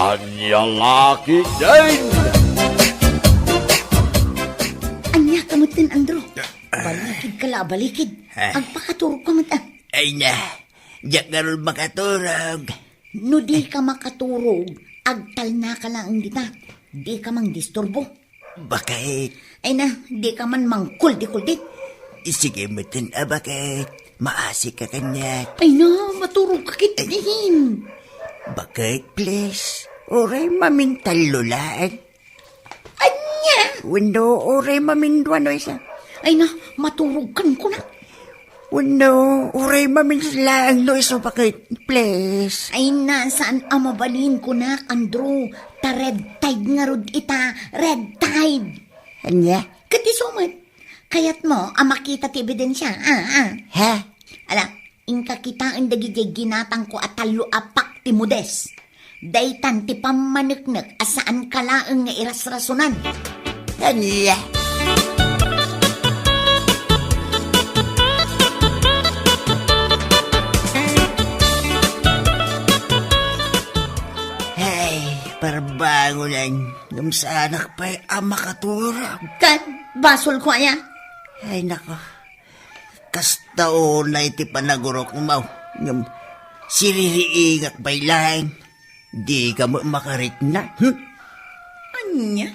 Anyang laki din! Anya kamutin, Andro. Balikid ka la, balikid. Ang pakaturog ka mat. Ay na, diyak garol makaturog. No di ka makaturog, agtal na ka lang dita. Di ka mang disturbo. Bakit? Ay na, di ka man mang kuldi-kuldi. Sige mutin, bakit? Maasik ka kanya. Ay na, maturog ka kitdihin. Bakit, please? Oray mamintalo lang. Anya! Wano, oray mamindwano isa. Ay na, maturog kan ko na. Wano, oray mamintlang no isa. Bakit, please? Ay na, saan amabalin ko na, Andro? Ta red tide nga rod ita, red tide. Anya? Kati sumat. Kayat mo, makita ti ebidensya. Ha? Ala, ingka kita ang dagijay ginatang ko at talo apak ti Modes. Daytan ti pamaneknek asaan kalaang nga iras-rasunan. Anya? Parbangunan, nung sa anak pa'y makaturag. Kan, basol ko aya. Ay, nako. Kastaon na iti panagurok mo. Yung siririingak pa'y lang. Di ka mo makarit na. Anya?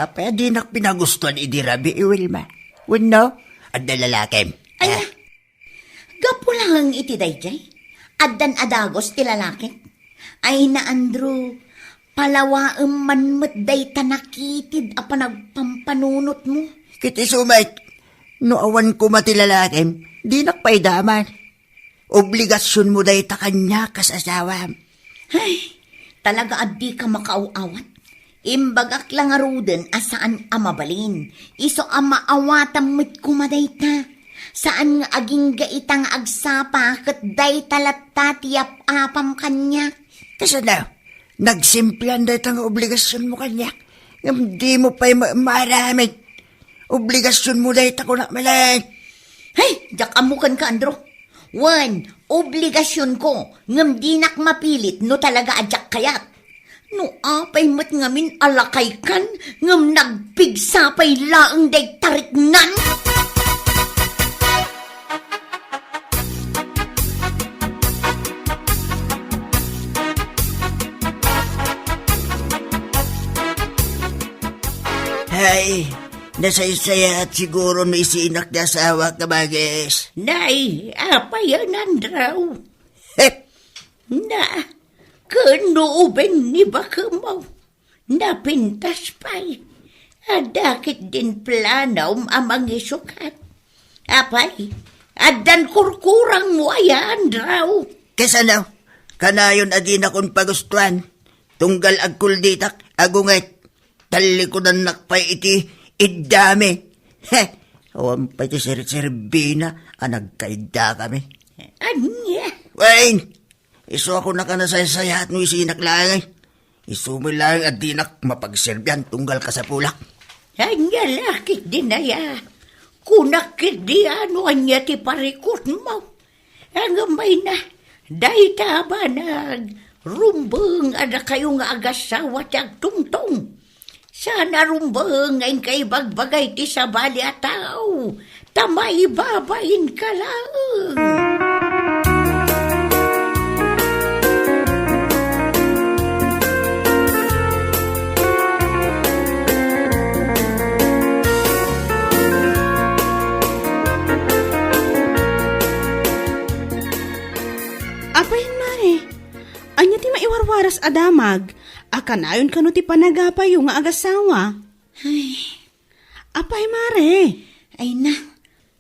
Pwede nak pinagustuhan idirabi, Wilma. Wano? At dalalakim. Anya? Gapo lang ang iti dayjay. Addan adagos ti lalaki. Ay na, Andrew. Palawaem man matday tanakitid a panagpampanunot mo. Kiti sumait, no awan ko matilalakim, di nakpaidaman. Obligasyon mo day ta kanya kasasawa. Ay, talaga addi ka makauawat. Imbagak lang aruden asaan amabalin. Iso amaawatan mo't kumaday ta. Saan nga aging gaitang agsapa kat day talatta tiyap apam kanya. Kasi na, nagsimpian dahil ang obligasyon mo kanya. Hindi mo pa'y maramit. Obligasyon mo dahil ako na malag. Hey, jakamukan ka, Andro. One, obligasyon ko. Ngam di nak mapilit no talaga adyak kayat. No apay mat ngamin alakay kan. Ngam nagpigsapay laang day tariknan. Ay, nasaysaya at siguro na isinak na asawa ka, Bagis. Nay, apa yan, Andraw? Hep! Na, kanuubin ni Bakamaw. Napintas pa'y. Adakit din planaw amang isukat. Apay, adan kurkurang mo ay, Andraw. Kasanaw, kanayon adi na kong pagustuhan. Tunggal agkulditak, agungay. Tali ko na nakpay iti idami. Heh, awan pa iti sirit-sirbina, nagkaida kami. Anya? Wayne, iso ako na ka na saysaya at mo isinak lang. Iso mo lang at dinak mapagsirbyan tunggal ka sa pulak. Anya lakit din na ya. Kunakit di ano anya ti parikot mo. Ang may na, dahi taba nag rumbang ada kayo nga agasawa tiyag tungtong. Sana rumbang ngayon kay bagbagay ti sa bali at tao. Tamay babayin ka lang. Apay mare, anya ti maiwarwaras adamag, akanayon kano ti panagapay yung nga agasawa. Ay, Apay mare, ay na,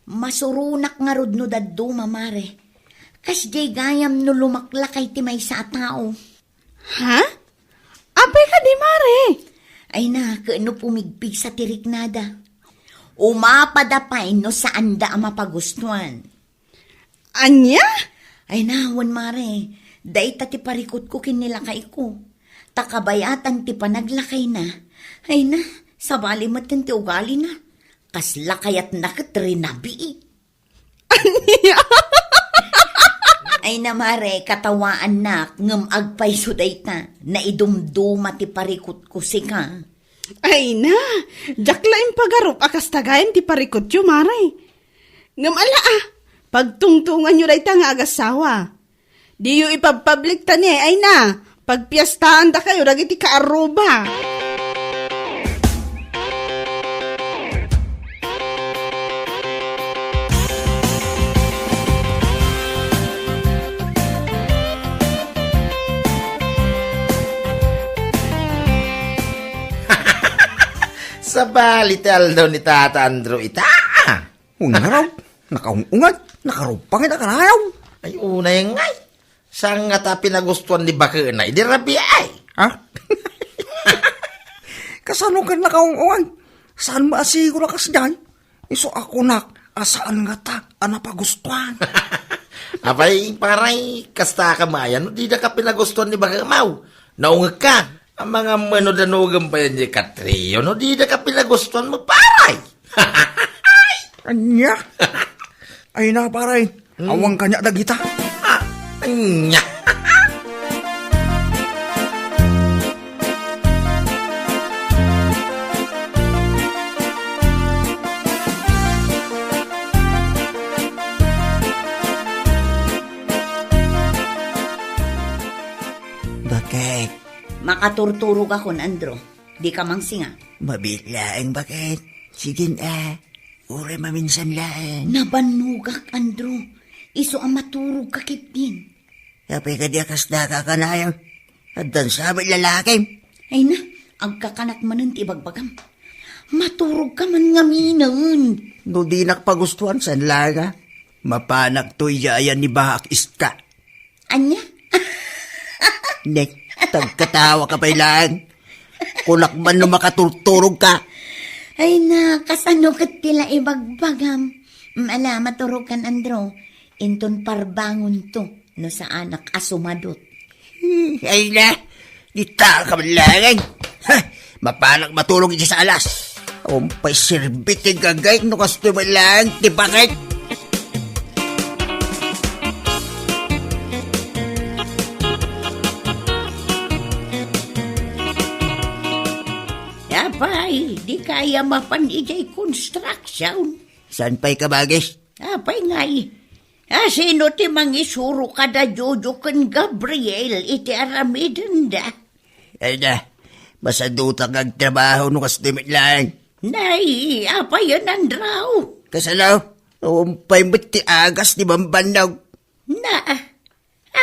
masurunak nga rod no daddo, mamare. Kas jay gayam no lumaklakay ti may sa tao. ha? Apay ka di mare. Ay na, kaano pumigpig sa tiriknada. Umapadapay no saan da ang mapagustuhan. Anya? Ay na, wan mare, day ta ti parikot ko kinilakay ko. Takabayatan ti panaglakay na. Ay na, sabali matin ti ugali na. Kaslakayat na katrinabi. Ay namare, katawaan nak, ngem agpay suday ta, na idumduma ti parikot ko si ka. Ay na, jaklain pagarup akas tagayan ti parikot yu maray. Ngam ala pagtungtungan yu day ta nga agasawa. Di yu ipagpublic ta ni, ay na, pagpiyastaan da kayo, dagiti kaaruba. Sa balital daw ni Tata Andrew ita. Ungaraw, nakaungat, nakarupangit na kanayaw. Ay unay ngay. Sang nga ta pinagustuhan ni Bakuna, di rabi ay. Ha? Kasano ka nakaungat? Saan maasiguro kas dyan? Iso ako nak, asaan nga ta, anapagustuhan. Apay paray, kasta ka mayan, di na ka pinagustuhan ni Bakamaw. Naungag ka. Ang mga manodanugan pa yan ni Katrio, no di na ka pinagustuhan mo paray. Anya? Ay na paray, awang kanya dagita. Anya. Bakit? Makaturturog ako, Andro. Di ka mangsinga. Mabilaeng bakit? Sige na, ure maminsan lang. Nabanugak, Andro. Iso ang maturog kakit din. Kapay ka di akas nakakanayaw. At dan sa may lalaki. Ay na, agkakanak manan ti bagbagam. Maturog ka man nga minan. No di nakpagustuhan san laga. Mapanak to yayan ni Bahak Iska. Anya? Nek, tagkatawa ka pa ilang. Kunak man no makaturturog ka. Ay na, kasano kat tila ibagbagam. Ala, maturog kan, Andro. Inton parbangon to, no sa anak asumadot. Ay na, di ka man lang. Mapanak matulog iti sa alas. Umpay sirbit yung gagay, no kasto man lang, di bakit? Apay, di kaya mapanijay construction. Saan pa'y kabagis? Apay ngay. Sino ti mangisuro kada Jojo kan Gabriel iti aramidan da? Ay na, masadutang agtrabaho no kasto man lang. Nay, apay yan andraw. Kasalaw, umpay mo't ti agas ni Bambanaw. Na,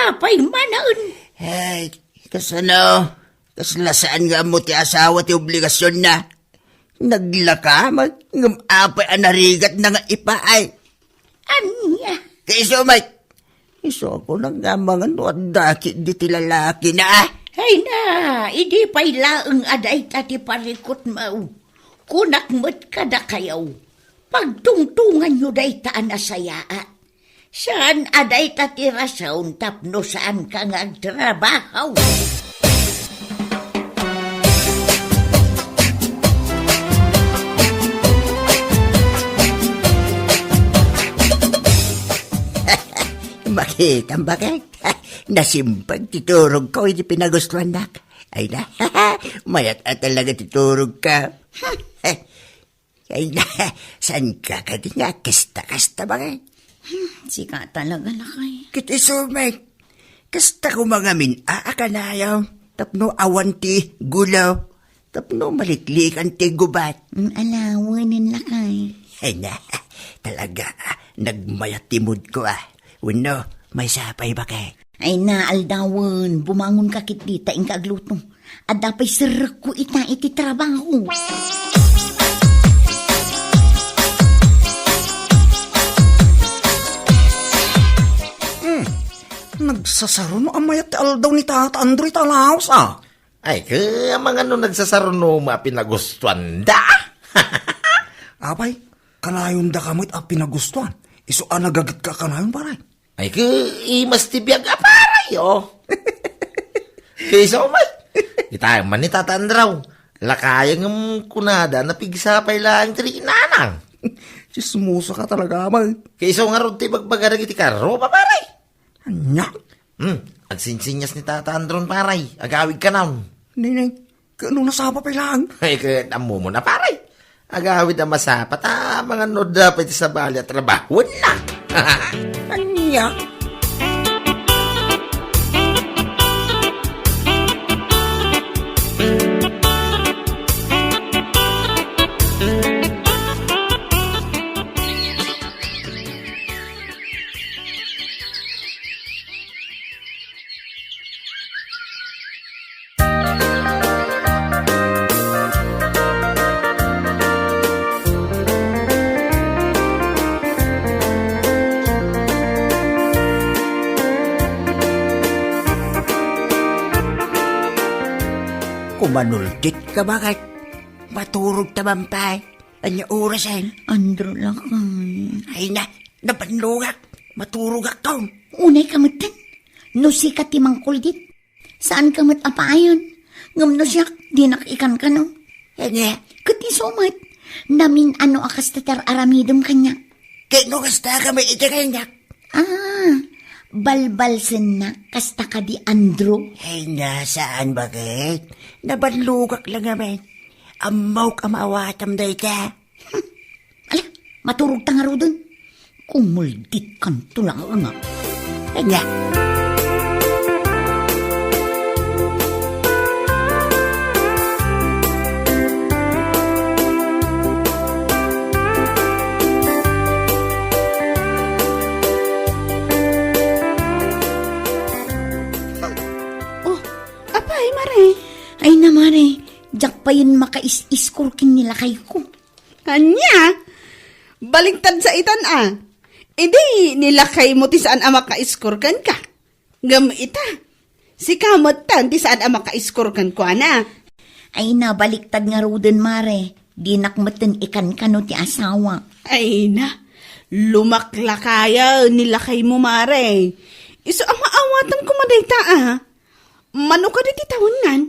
apay manaon. Ay, kasalaw, kaslasaan nga mo ti asawa ti obligasyon na. Naglaka, mag-apay anarigat na nga ipaay. Anya, Kaiso, Mike, iso ako nanggamangan no at dakit di ti lalaki na ay na, idi pa'y laeng aday tati parikot mau. Kunak mo't kada kayaw. Pagtungtungan nyo day taan asayaa. Saan aday tati rasaon tapno saan ka nga agtrabahaw? Bakit? Ang bakit? Nasimpag titurog ko, hindi pinagustuhan na. Ay na, mayat at talaga titurog ka. Ay na, saan ka di nga? Kasta-kasta bakit? Sika talaga lakay. Kiti sumay, kasta ko mga min-aakanayaw. Tapno awanti gulaw. Tapno maliklikan ti gubat. Alawanin lakay. Ay na, talaga, nagmayat timod ko Uno, may sapay ba kay? Ay na, aldawan, bumangon ka kit dita ing kaagluto. At dapay sirak ko ita iti trabaho. Nagsasaro no amayat ti aldaw ni Tata Andrew talaos Ay, kaya mga no nagsasarunong mapinagustuhan da. Apay, kanayon da kamit pinagustuhan. Iso nagagit ka kanayon paray. Ay, imas tibiyag aparay, oh. Kaysa umay. Kita man ni Tata Andraw. Lakayang kunada na pigsapay lang tiri inanang. Sismusa ka talaga, amay. Kaysa nga ron ti bagbagarag iti karo, paparay. Anak, Agsinsinyas ni Tata Andron, paray. Agawid ka na. ninay, kanong nasapa pa lang. Ay, kaya tamo mo na, paray. Agawid na masapat, mga noda pa sa bali at trabaho na. Anya? Kumanultit ka bakit? Maturog tabampay. Anya orasan? Andro lakay. Ay na, napanlugak. Maturog ako. Unay kamutan. No si katimang kuldit. Saan kamut apayon? Ngam no siya, di nakikan ka no. Anya, Kati sumat. Namin ano akas tatar aramidom kanya. kaya no kasta ka may itakanyak. Balbalsen na kasta ka di Andro. Ay, nasaan bakit? Nabanlugak lang naman. Amaw ka maawatam dahi ka. Ala, maturog ta nga ro dun. Kumuldit kan tulang nga. Anya, Oh, apay, Mare. Ay namare, jak pa yun makais-iskorkin nila kay ko. Anya? Balingtad sa itan Idi, nilakay mo ti saan makaiskorkan ka. Ngam ita. Si kamot tan ti saan makaiskorkan ko, ana. Ay nabaliktad nga ro dun mare. Di nakmatan ikan kano ti asawa. Ay na, lumaklakaya nilakay mo, Mare. Iso ang maawatan ko madayta, Mano ka di titawunan?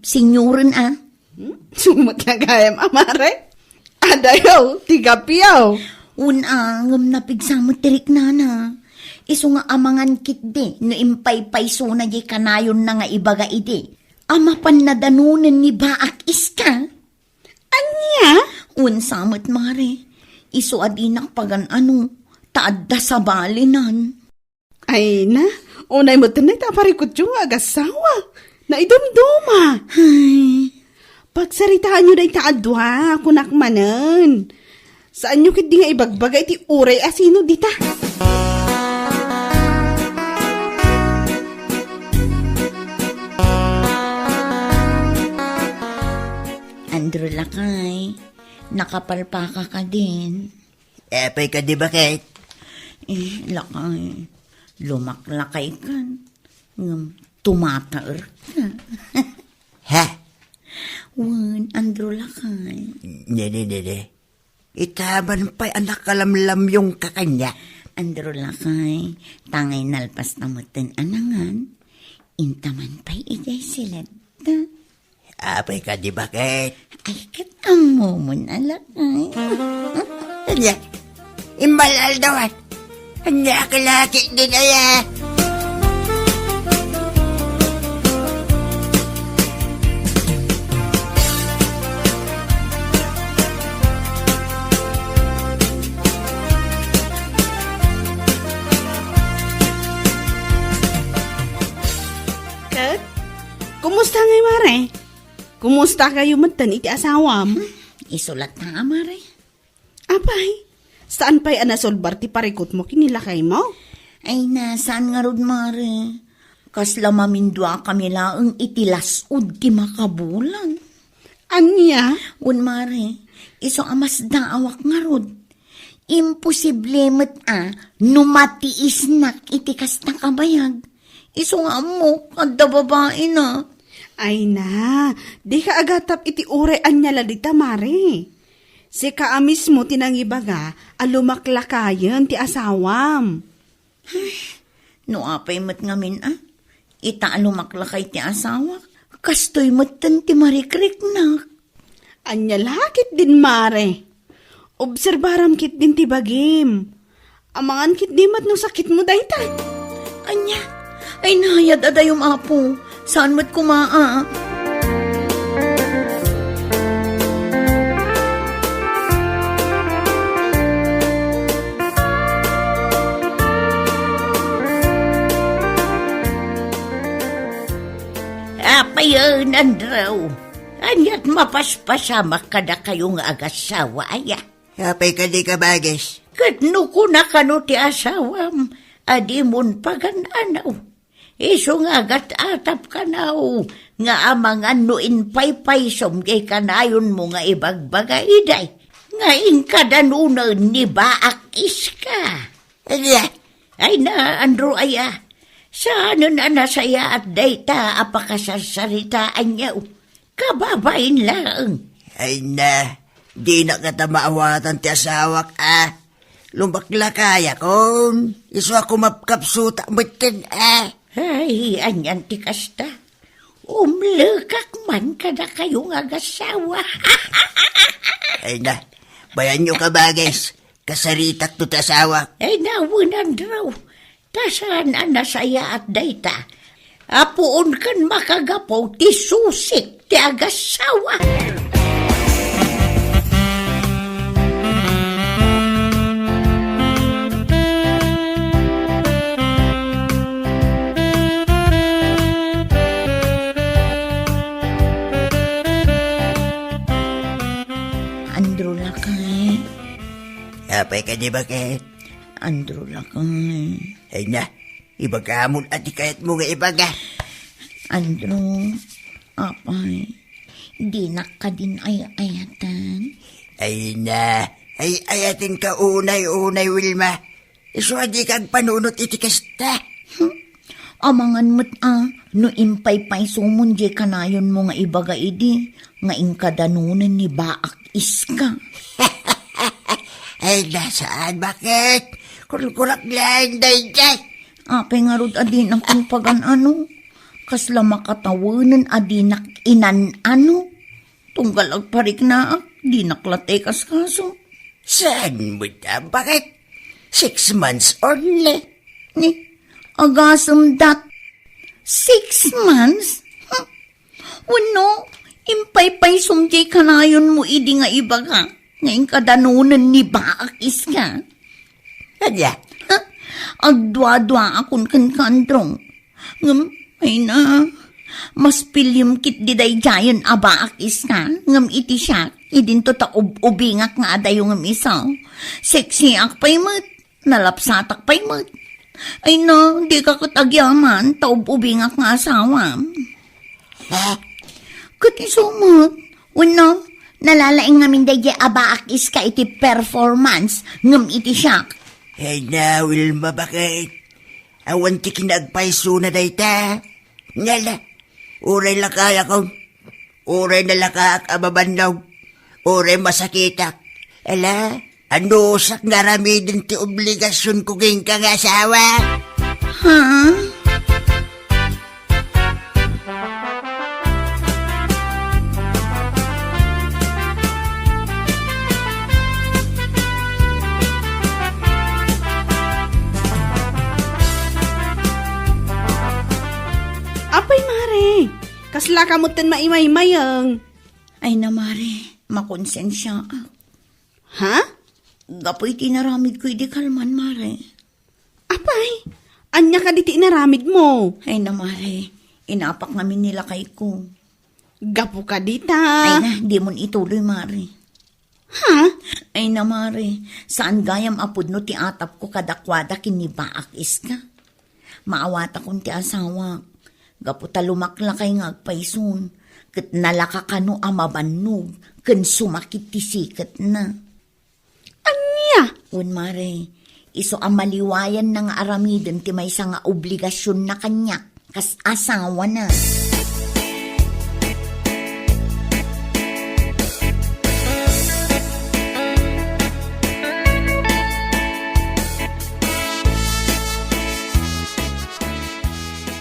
Senyorin Sumaklakaya, Mare. Adayaw, tigapiyaw. Unangam na pigsamo tirik nana. Iso nga amangan kit de, no impay-payso na di kanayon na nga ibaga ide. Amapan na danunan ni baak iska. Anya? Unsamot mare, iso adinak pagan ano, taadda sa balinan. Ay na, unay mo tanay taparikot yung agasawa. Naidumduma. Ay, Pagsaritaan nyo day taadwa, kunakmanan. Saan nyo kit di nga ibagbaga iti uray asino dita? Andro lakay, nakapalpaka ka din. epay ka di bakit? Lakay, lumaklakay ka. Tumataer ka. Ha? Andro lakay. Nene. Itaban pa'y anak kalamlam yung kakanya. Andro lakay, tangay nalpas na moten anangan, intaman pa'y ijay silad. Apay ka di bakit? Ay, katang mo mo na lakay. Anya, imbalal daw Anya kalaki din aya. Kat, kumusta ngay, Mare? Kumusta kayo matan iti asawam? Isulat na amare. Apay, saan pa'y anasolbar ti parikot mo kinilakay mo? Ay, nasaan nga rod mare? Kasla mamindwa kami laang itilasod ti makabulan. Anya? Mare, iso amas daawak nga rod. Imposible met numatiis nak iti kasta kabayag. Iso nga mo, kada babae na. Ay na, di ka agatap iti uray anya ladita, Mare. Si kaamis mo tinangibaga, alumaklakayan ti asawam. No apay mat ngamin ita alumaklakay ti asawa. Kastoy matan ti marikrik na. Anya lakit din, Mare. Obserbaram kit din ti bagim. Amangan kit di mat no sakit mo dayta. Anya, ay nahayad adayong apo. Saan mo't kumaa? Apayon, Andraw. Anyat mapaspasama ka na kayong agasawa, aya. Apay ka di ka bagis. Katno ko na kano ti asawam, adi mon pagananaw. Iso nga atap ka naw, nga amangan no inpaypay somgay kanayon mo nga ibagbaga iday. Nga inkadanunan ni baak iska. Anya, Ay na, Andrew, aya. Saan na nasaya at dayta apakasasaritaan niya? Kababain lang. ay na, di na kata maawatan ti asawak Lumbakla kaya kon, iso ako mapkapsuta mutin Ay, anyan ti kasta. Umlekak man ka na kayong agasawa. Ay na, bayan nyo ka bagis, kasaritak to ti asawak. Ay nawunan raw. Tasaan ang nasaya at dayta. Apuon kan makagapaw ti susik ti agasawa. Andrew lakay. Apay ka di bakit? Andrew lakay. Ay na, ibagamon at ikayat mo nga ibaga. Andrew, apay. Di na ka din ay ayatan. Ay na, ay ayatin ka unay-unay, Wilma. Iso adi kag panunot iti kasta. Amangan mo't no impay-pay sumun di kanayon mo nga ibaga idi, nga inkadanunan ni baak iska. Ay nasaan, bakit? Kulkulak lang, day. Apay nga rod adin ang kung pagan-ano. Kasla makatawanan adinak inan-ano. Tunggal agparik na di naklate kas kaso. Saan mo na, bakit? 6 months only. Ni, agasam dat. 6 months? Wano, impay-pay sumjay kanayon mo idi nga iba ka. Ngayon kadanunan ni baak iska. Anya, Agdwa-dwa akon kan kandrong. Ngam, ay na. Mas pilyum kit di day jayon abaak iska. Ngam iti siya. Idin to ta ubingak nga adayo ngam isa. Sexy ak pay mat. Nalapsatak pay mat. Ay na, di ka katagyaman. Ta ubingak nga asawa. Kati sumat. Wano, nalalaing ngamin day abaak iska iti performance. Ngam iti siya. ay na, Wilma, bakit? Awan ti kinagpaiso na day ta. Ngala, uray lakaya ko. Uray na lakaak ababanlaw. Uray masakitak. Ala, ano sak narami din ti obligasyon ko ging kang asawa. Ha? Apay, Mare. Kasla kamutin maimay-mayang. Ay na, Mare, makonsensya ak. Ha? Gapoy tinaramid ko di kalman, Mare. Apay, anya ka diti naramid mo. Ay na, Mare, inapak namin nila kay ko. Gapo ka dita. Ay na, di mo ituloy, Mare. Ha? Ay na, Mare, saan gayam apod no ti atap ko kadakwada kinibaak iska? Maawata kong ti asawa. Gaputa lumakla kay nga agpaisun. Kat nalaka kano amabanog. Kan sumakit ti sikat na. Anya? Un, Mare, iso ang maliwayan ng aramiden ti may nga obligasyon na kanya. Kas asawa na.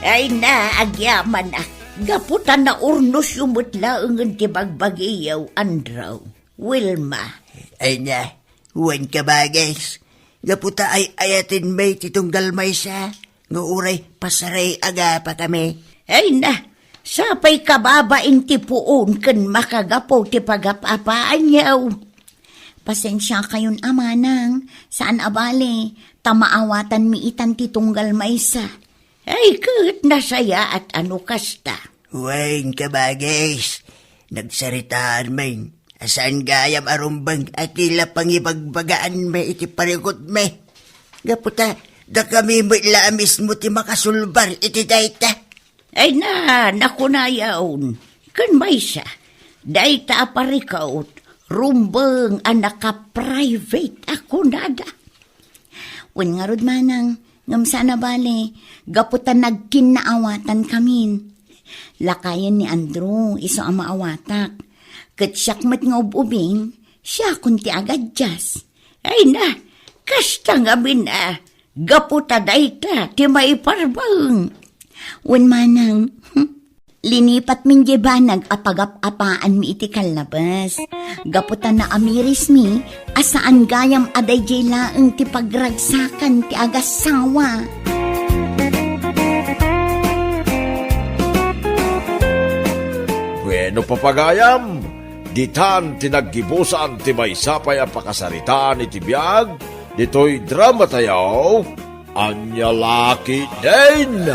Ay na, agyaman na. Gaputan na urnos yumutla ang tibagbagiyaw, Andraw. Wilma. Ay na, huwan ka bagis. Gaputa ay ayatin may titunggal may sa. Nguuray, pasaray aga pa kami. Ay na, sapay kababain ti puon kan makagapo ti pagapapaan niyaw. Pasensya kayon amanang, saan abale, tamaawatan mi itan ti tunggal maysa. Ay kat nasaya at ano kasta. Wain ka ba, guys? Nagsaritaan main. Asaan gayam arumbang at tila pangibagbagaan may iti parikot may. Gaputa, da kami mo ila mismo ti makasulbar iti dayta. Ay na, nakunayaon. Kan may siya, dayta parikaot, rumbang anak ka-private ako nada. Wen nga rod manang, ngam sana bale, gaputan nagkinaawatan kamin. Lakayan ni Andrew, iso ang maawatak. Kat siyak mat nga ububing, siya kunti agad jas. Ay na, kasta nga mina, gaputa dayta, ti may parbang. Wen manang, linipat min jebanag apagap-apaan mi iti kalnabas. Gaputan na amiris mi, asaan gayam aday jay laeng ti pagragsakan ti agasawa. Bueno papagayam, ditan tinaggibusan ti may sapay ang pakasaritaan iti biyag, dito'y drama tayaw, Anya Laki din!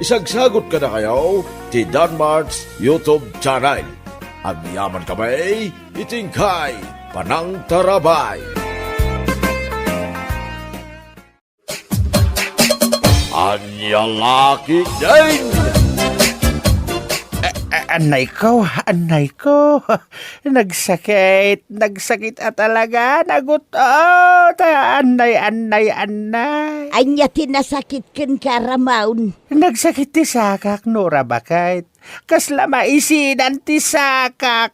Isagsagot ka na kayo ti Danmar's YouTube channel. Ang yaman kamay, itingkay, panang tarabay. Anya Laki din! Anay ko, nagsakit at talaga, nagutot, anay. Anya tinasakit kan karamaon. Nagsakit ti sakak, Nora bakit? Kasla maisinan ti sakak,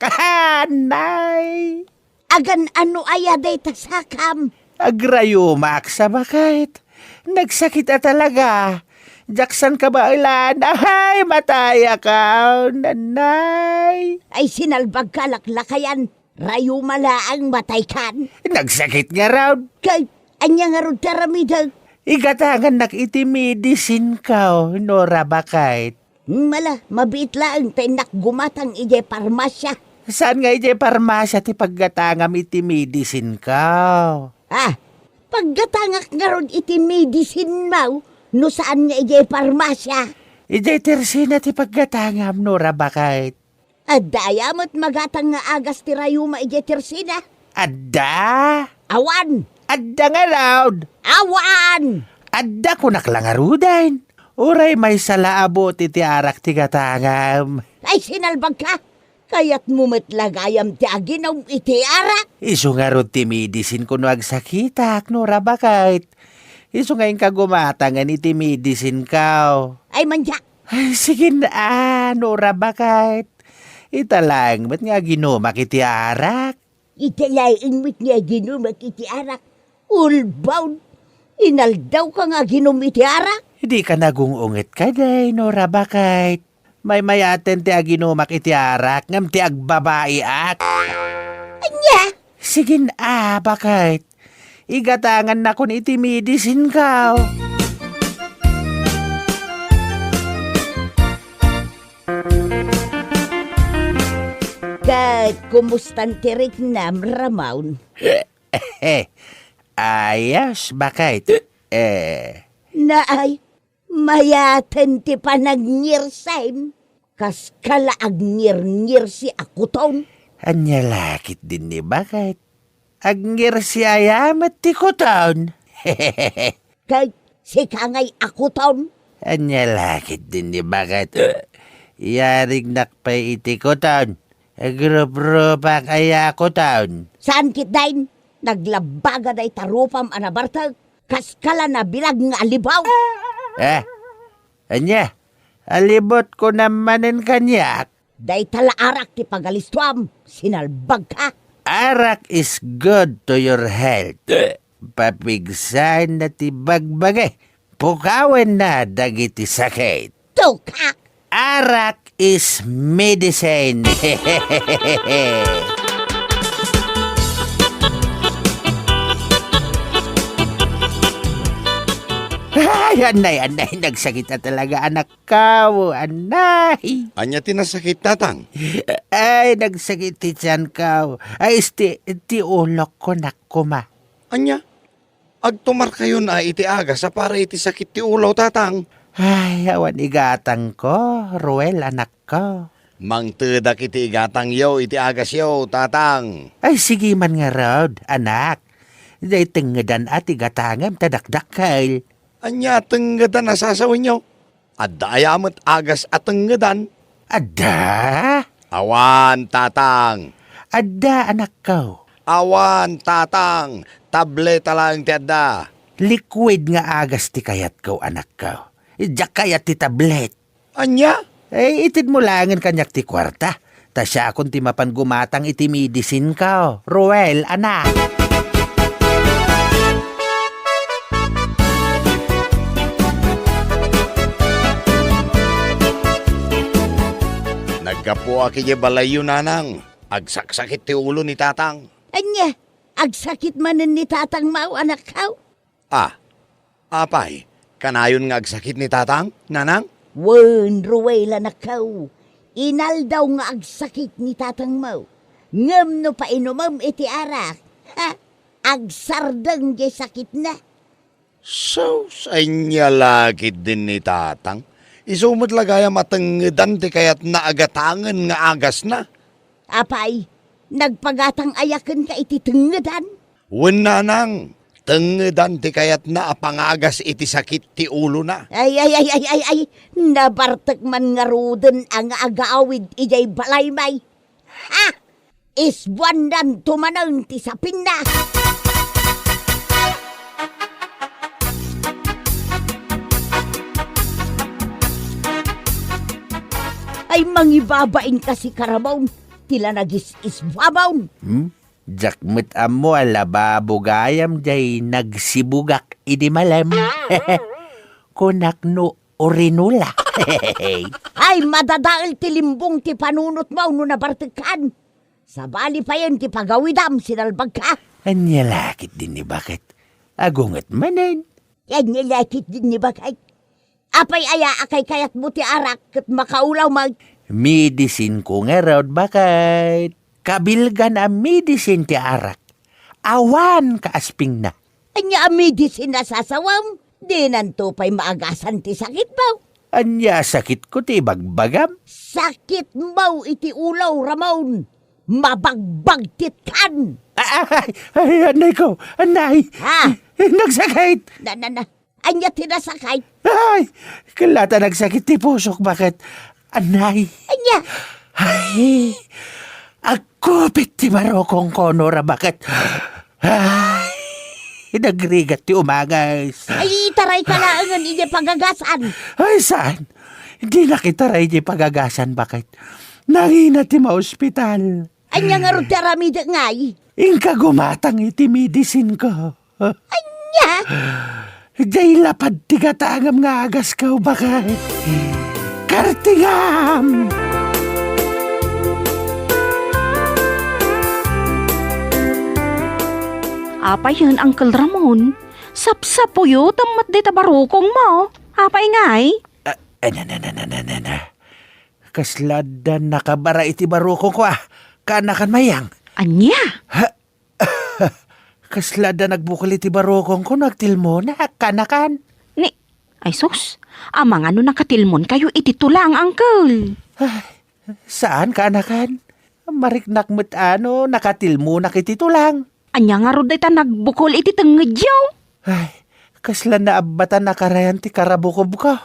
anay. Agan ano ayaday tasakam. Agrayumak sa bakit? Nagsakit at talaga. Jackson ka ba ilan? Ay, mataya ka, nanay. Ay sinalbag kalaklakayan. Rayo malaang matay kan. Nagsakit nga raw. Kay, anya nga ron taramidag. Igatangan nakitimidisin ka, Nora bakit? Mala, mabit lang tayo nakgumatang ije parmasya. Saan nga ije parmasya ti paggatangam itimidisin ka? Ah, paggatangak nga ron iti medicine mau, no saan nga ije parmasya. Ije tersina ti paggatangam, Nora bakit? Adayamot magatang nga agas ti rayuma ije tersina. Adda? Awan! Adda nga raw. Awan! Adda ko naklangarudain. Uray may salaabo ti arak ti gatangam. Ay sinalbag ka! Kaya't mumatlagayam ti aginaw iti arak. Isu nga ron ti medisin ko no agsakitak, Nora bakit? Isu nga yung kagumatangan iti medisin ka. Ay manja! Ay, sige na, Nora bakit? Italang, ba't nga ginumak iti arak? Italaing mit niya ginumak iti arak. Ulbound! Inaldaw ka nga ginum iti arak. Hindi ka nagungungit ka day, Nora bakit? May mayaten ti aginumak iti arak, ngam ti agbabae ak. Anya! Sige na, bakit? Igatangan na kun iti medisin ka. Kat kumustan tirik nam ramaun. Ayos, bakit? Naay, mayaten ti panagnirsaim. Kas kalaag ngir si akuton. Anya lakit din ni bakit? Agngir si ayamat ti kuton. Kay si kangay akuton. Anya lakit din ni bakit? Yarig nakpay iti kuton. Agrup-rupak ay akuton. Saan kitdain? Naglabaga day tarupam anabartag. Kas kala na bilag nga alibaw. Anya? Alibot ko namanin kanyak. Day talaarak ti pagalistuam. Sinalbag ka. Arak is good to your health. Papigsan na ti bagbagay. Pukawen na dagiti sakit. Tukak! Arak is medicine. Ay, Ay, anay, nagsakit na talaga anak ko, anay. Anya tinasakit tatang. Ay, nagsakit ti tiyan ko. Ay, ti ulok ko nakuma. Anya? Agtumar kayo na iti aga sa para iti sakit ti ulaw tatang. Ay, awan igatang ko, Ruel, anak ko. Mang teda kiti igatang yo iti agas yo tatang. Ay, sige man nga Rod, anak. Day tingadan at igatangam tadakdakal. Anya tenggadan nasasawin nyo. Adda ayamat agas at tenggadan. Ada? Awan tatang. Ada, anak ko. Awan tatang. Tableta lang ti adda. Liquid nga agas ti kayat ko, anak ko. Diyak kayat ti tablet. Anya? Eh, itid mo langan kanyak ti kwarta. Ta siya akong ti mapan gumatang iti medicine ko. Ruel, anak. Nagkapo aki balayo nanang. Agsaksakit ti ulo ni tatang. Anya, agsakit manen ni tatang mau anak kau. Ah, apay, kanayon nga agsakit ni tatang, nanang? Wen, Ruel anak kau. Inal daw nga agsakit ni tatang mau. Ngem no pa inumam iti arak. Ha, agsardeng di sakit na. So, sa inya lagit din ni tatang. Isumot lagaya matenggedan ti kayat naagatangan nga agas na. Apay, nagpagatang ayaken ka iti tengedan. Wen nanang, tengedan ti kayat na apangagas iti sakit ti ulo na. Ay, nabartek man nga ruden ang agaawid ijay balay may. Ha! Isbuandan tumanang ti sapin na. Ay mangibabain kasi karabaon, tila nagis-isbabaon. Jakmet amo alababo gayam jay nagsibugak idi malam. Kunak no orinula. Ay madadaal ti limbong ti panunot mo no nabartekan. Sa bali pa yan ti pagawidam sinalbag ka. Anya lakit din ni bakit? Agungat manen. Yan nilakit din ni bakay. Apay aya akay kayat mo ti arak kat makaulaw mag. Medicine ko nga Rod bakit? Kabilgan ang medicine ti arak. Awan kaasping na. Anya medicine na sasawam. Di nanto pa'y maagasan ti sakit mo. Anya sakit ko ti bagbagam. Sakit mo iti ulaw ramon. Mabagbagtit kan. Ay, anay ko, anay. Ha? Nagsakit. Na. Anya tinasakay. Ay, kalata nagsakit ti pusok, bakit? Anay. Anya. Ay, agkupit ti marokong konora, bakit? Ay, nagrigat ti umagas. Ay, taray ka laangan iti pagagasan. Ay, saan? Hindi na kitaray ti pagagasan, bakit? Nangina ti ma-ospital. Anya nga ron taramid ngay. Ingka gumatang iti medicine ko. Anya. Day lapad ti katangam nga agas ka, bakit? Kartingam! Apay yun, Uncle Ramon. Sapsapo yu, tamat di tabarukong mo. Apay ngay. Kasladan nakabara iti barukong ko kanakan mayang. Anya? Kasladan nagbukal iti barukong ko nagtilmo na kanakan. Ni, ay sus, amang ano nakatilmon kayo iti tulang, Uncle. Saan kanakan? Mariknak mo't ano, nakatilmo na kiti tulang. Anya nga ron ta nagbukol iti tengedyaw. Ay, kaslan na abatan nakarayan ti karabukob ko.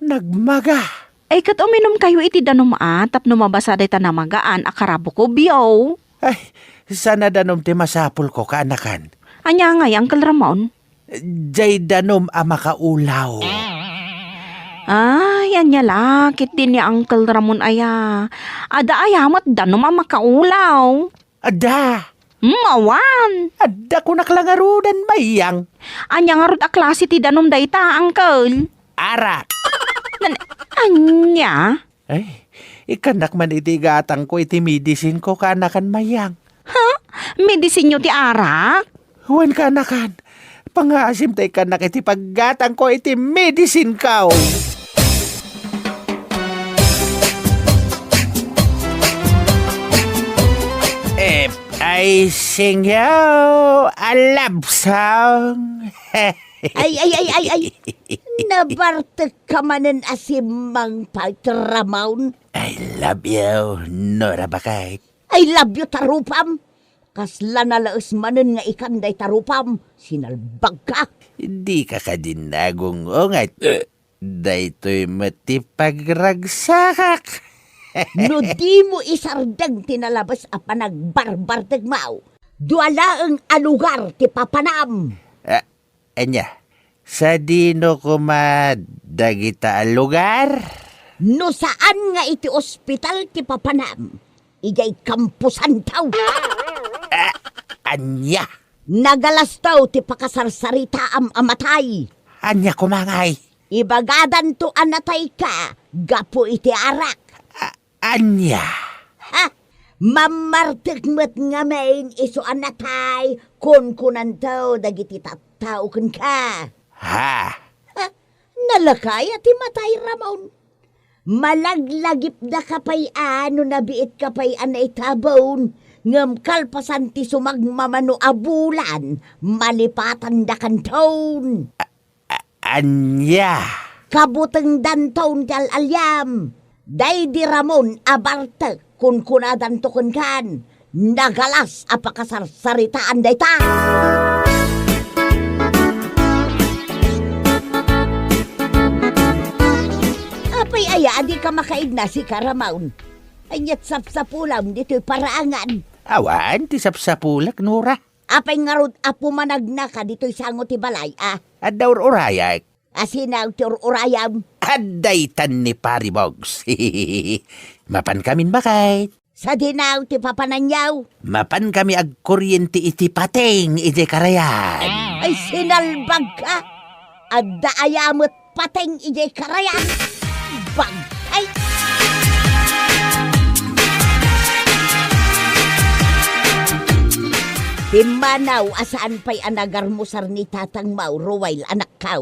Nagmaga. Ay kat uminom kayo iti danumaan tap numabasa ta namagaan akarabo ko biyaw. Ay, sana danom ti masapul ko kanakan. Anya nga, Uncle Ramon? Jay danom makaulaw. Ay, yan niya lakit din ni Uncle Ramon aya. Ada ayamat danom makaulaw. Ada. Awan. Ada ko naklangarudan mayang. Anya nga rod a klase ti danom dayta, Uncle. Arak. Anya? Ay, ikanak man iti gatang ko iti medicine ko kanakan mayang. Medicine nyo ti arak? Huwan kanakan. Pangasim tay ka nakitipaggatang ko iti medicine kao. If I sing you a love song. Ay. Nabartek ka manen asimang pagtramaun. I love you, Nora Bakay. I love you, tarupam. Kasla nalaos manen nga ikanday tarupam. Sinalbag ka. Hindi ka kadinagong ungat. Daytoy matipagragsakak. No di mo isardag tinalabas a panagbarbartag mao. Dualaang alugar ti papanam. Anya, sa dino ko madagita ang lugar? No saan nga iti ospital ti papanam. Igay kampusan taw. Anya, Nagalas taw ti pakasarsarita am amatay. anya kumangay. Ibagadan to anatay ka. Gapo iti arak. Anya, Ha? Mamartik met nga main iso anatay. Kunan taw dagiti tattao kun ka. ha? Ha? Nalakay at matay ramon. Malaglagip na kapay ano nabiit kapay anay tabon. Ngam kalpasan ti sumagmamano abulan. Malipatan da kanton. Anya, Kabuteng danton dal alyam. Day di ramon abartek kun kunadan to kun kan. Nagalas apakasarsaritaan day ta. Apay aya di ka makaigna si Karamaun. Anyat sapsapulam dito'y paraangan. awan ti sapsapulak, Nora. Apay ngarod apo managna ka dito'y sango ti balay ah. At daur urayak. Asinaw ti urayam. Addaytan ni Paribogs. Mapan kamin bakay. Sa dinaw ti papananyaw. Mapan kami ag kuryente iti pateng iti karayan. Ay sinalbag ka. Adda ayamot pateng ije karayan. Bagay. Himanaw asaan pa'y anagarmusar ni Tatang Mauro while anak kaw.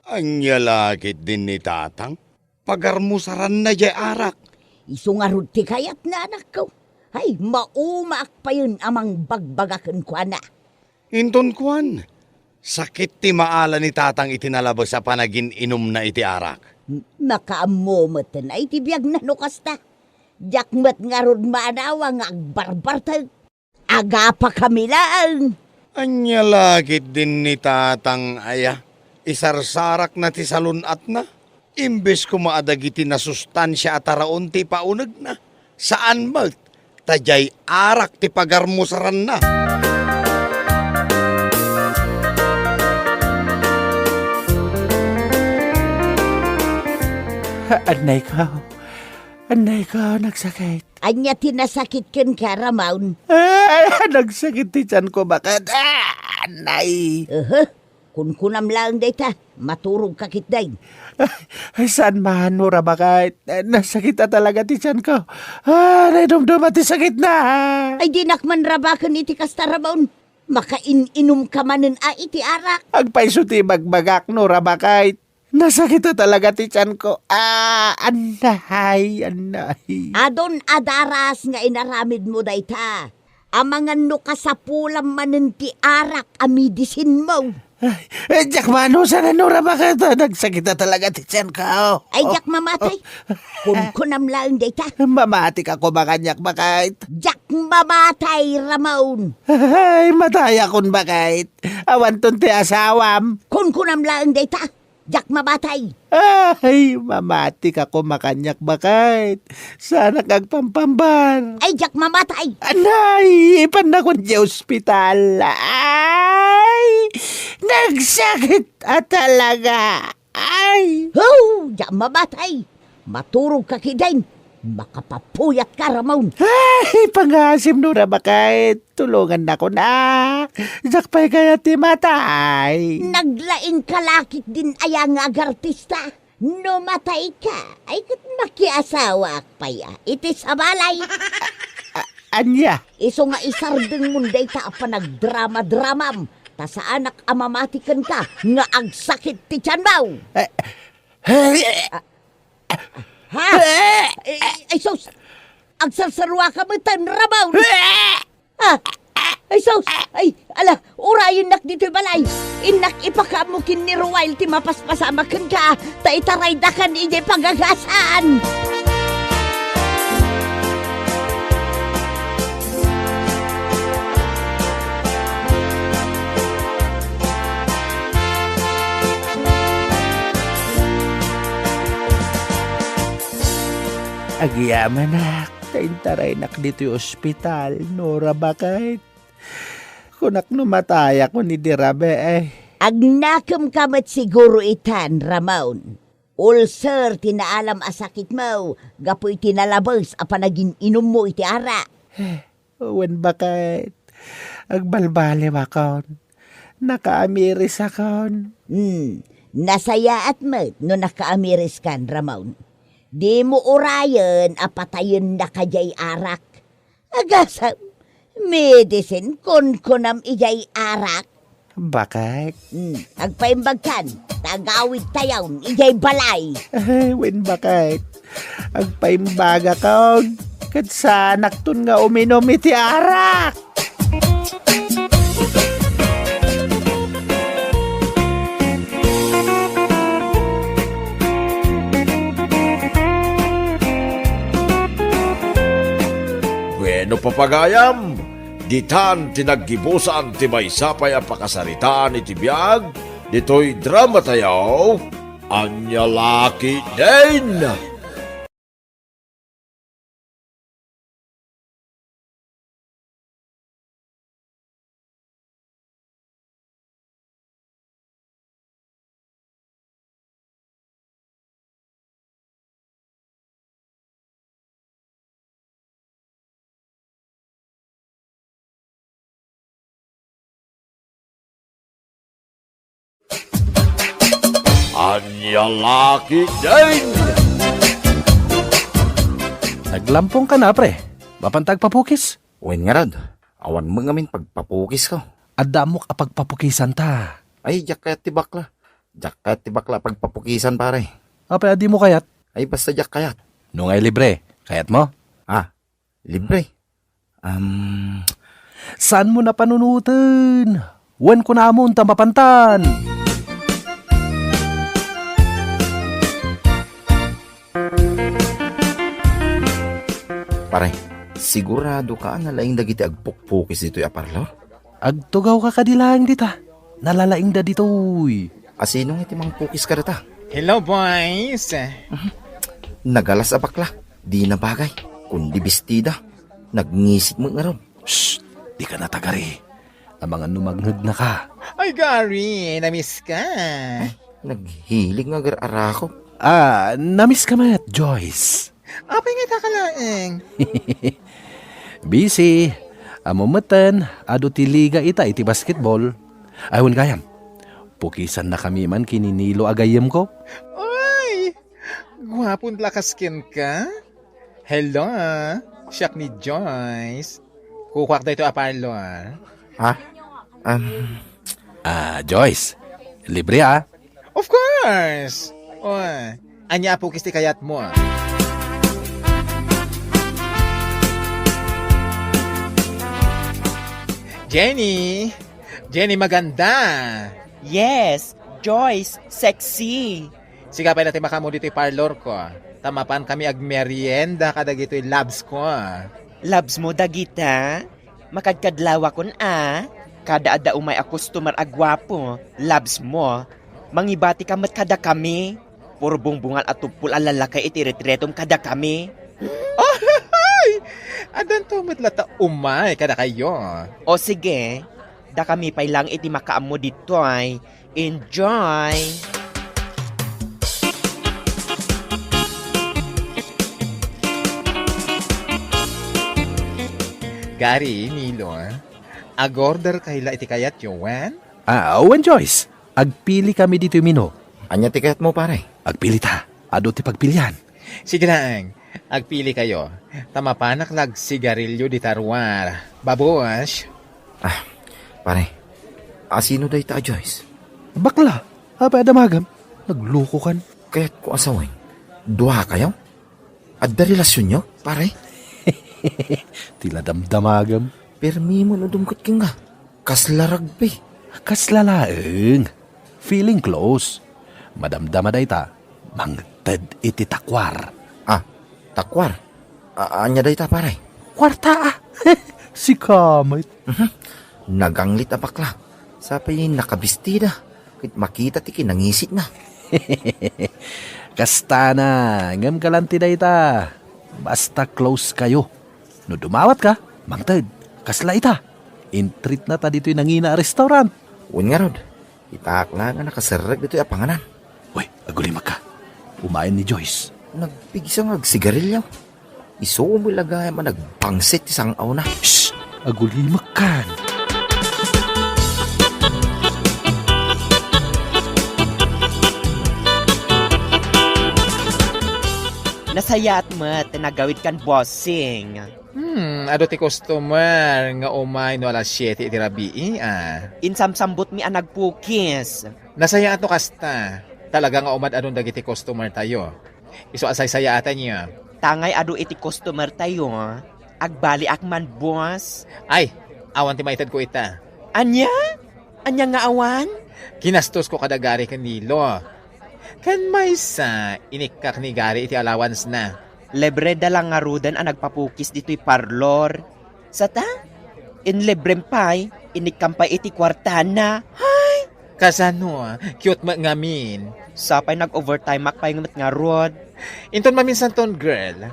Anya lakit din ni tatang. Pagarmusaran na jay arak. Isungarod ti kayat na anak kaw. Ay, maumaak pa yun amang bagbagakan ko na. Inton kuan. Sakit ti maala ni tatang itinalabas sa panagin inom na iti arak. Makaamomot na iti biyag na nukasta. Jakmat nga rod maanawa nga agbarbartag. Aga pa kami lang. Anya lakit din ni tatang aya. Isarsarak na ti salunat na. Imbes ko maadagiti na sustansya at araon ti paunag na. Saan mag? Tajay arak ti pagarmusaran na. Anay ko, nagsakit. Anya tinasakit ken Karamaun. Nagsakit ti tiyan ko, bakit? Anay. Kunkunam lang data. Maturog kakit day. Ay, saan man, Nora, bakit? Nasakit na talaga ti tiyan ko. Naidumdum at ti sakit na. Ay dinakman rabakan iti kastaramaun. Makain-inom ka manen a iti arak. Agpaiso ti bagbagak, Nora, bakit? Nasakit na talaga ti tiyan ko. Anay. Adon adaras nga inaramid mo dayta. Amangan no kasapulam manen ti arak amidisin mo. Jack Mano, sana Nora, bakit? Nagsakit na talaga ti tiyan ko. Ay jak mamatay. Kunkunam lang dayta. Mamatik ako baka, Jack, bakit? Jak mamatay Ramon. Ay, mataya kun bakit? Awan ton ti asawam. Kunkunam lang dayta. Jak mamatay. Ay, mamatik ako makanyak bakit? Sana kagpampambar. Ay jak mamatay. Anay, ipan na ko di ospital. Ay, nagsakit talaga. Ay. Jak mamatay. Maturog ka kidain. Makapapuyat ka Ramon. Ay, pangasim Nora, bakit? Tulungan na ko na. Sakpay kaya ti matay. Naglaing kalakit din ayang agartista. No matay ka, ay kat makiasawa paya. Iti sa balay. Anya? Iso nga isardeng munday ta pa nagdrama-dramam. Ta sa anak amamatikan ka, nga agsakit ti tiyan mo. Ha? Ay, sus! Agsarsarwa ka mo tan, Ramaw! Ha? Ay, sus! Ay, ala, urayon nak dito'y balay. Inak ipakamukin ni Ruwail ti mapaspasamakan ka. Ta itaray dakan ije pagagasan. Agyaman nak, taintaray nak dito yung ospital, Nora bakit? Kunak numatay ako ni Dirabe eh. Agnakam kamat siguro itan, Ramon. Ulcer, tinaalam asakit mo. Gapoy tinalabas, apanagin inom mo iti ara. Wen bakit? Agbalbale akon. Nakaamiris akon. Nasaya at mo no nakaamiris kan, Ramon. Di mo urayan, apatayon na kajay arak. Agasam, medicine kunam ijay arak. Bakit? Agpaimbag kan, tagawid tayaw, ijay balay. Wen bakit? Agpaimbaga akon. Kat sa naktun nga uminom iti arak. Bueno papagayam, ditan tinaggibusan ti maysapay a pakasaritaan iti biag, dito'y drama tayaw, Anya Laki din! Anya Laki din! Naglampong ka na, pre. Mapantag papukis. Wen nga rad, awan mo ngamin pagpapukis ko. Adda mo kapag papukisan ta. Ay, jacket ti bakla. Jacket ti bakla pagpapukisan pare. Apa, di mo kayat? Ay, basta kayat. Nung ay libre, kayat mo? Ah, libre. Saan mo na panunutan? Wen ko na amon mapantan. Pare, sigurado ka na laing dagiti agpukpukis dito'y aparlor? Agtugaw ka kadilang dita. Nalalaing da dito'y. Asinong iti mang pukis ka rata? Hello, boys! Nagalas a bakla, di na bagay, kundi bestida. Nagngisik mo nga ron. Shh! Di ka natagari. Ang mga numagnod na ka. Ay, Gary, namiss ka. Naghilig nga gar-arako. Namiss ka mat, Joyce. Apay nga kakalaing. Busy. Amumatan, ado ti liga iti basketball. Aywan gayam. Pukisan na kami man kininilo agayam ko. Ay, gwapon lakaskin ka. Hello, siyak ni Joyce. Kukwak na ito aparlor. Ha? Joyce. Libre Of course! Anya po kisti kayat mo. Jenny! Jenny maganda! Yes, Joyce, sexy. Siga pa natin makamo dito yung parlor ko. Tamapan kami ag merienda kada gito yung labs ko. Labs mo dagita? Makadkadlawa kun Kada ada umay a customer agwapo. Labs mo. Mangibati ka mat kada kami. Puro bungbungan at tupul ang lalakay iti-retretom kada kami. Oh, adan to matlata umay kada kayo. O sige, da kami pay lang iti makaamo dito ay. Enjoy! Gary, Nilo, agorder kahila iti kayat yung wen? Wen Joyce. Agpili kami dito mino. Anya tikayat mo pare? Agpili ta. Ado ti pagpilian. Sige lang, agpili kayo. Tamapanak lag sigarilyo di tarwar. Babuas. Pare, Asino day ta, Joyce? Bakla, hapay damagam. Nagluko kan. Kaya't ko asawin. Duha kayo? At da relasyon nyo, pare? Tila damdamagam. Permi mo no dumkot king nga. Kaslaragbi. Kaslalaeng. Feeling close. Madamdama day ta. Mangted iti takwar. Ah, takwar. Anya day ta, pare? Kwarta ah. Si Kamay. Naganglit a bakla. Sapay nakabistida. Kit makita ti kinangisit na. Kasta na. Ngam kalanti day ta. Basta close kayo. No dumawat ka, mangted. Kasla ita. Intreat na ta dito'y nangina restaurant. Un nga rod. Itakla nga nakasarag dito'y apanganan. Uy, agulimag ka. Umain ni Joyce. Nagpigisang agsigarilyaw. Iso mo lagay man nagpangsit isang aw na. Shh! Agulimag ka. Nasayat mo, tinagawid kan bossing. Ado ti customer nga umay no alas 7 iti rabii Insamsambot mi ang nagpukis. Nasaya ato kasta. Talaga nga umad adon dagiti customer tayo. Iso asay sayatan niya. Tangay ado iti customer tayo. Agbali akman, boss. Ay, awan ti maitad ko ita. Anya? Anya nga awan? Kinastos ko kadagari kanilo. Kan may sa inikak ni Gary iti allowance na. Lebre dalang nga rudan ang nagpapukis dito'y parlor. Sata? In lebrem pay, inikampay iti kwartana. Hay! Kasano, cute ngamin. Sapay nag-overtime makpay nga rod. Inton maminsan ton, girl.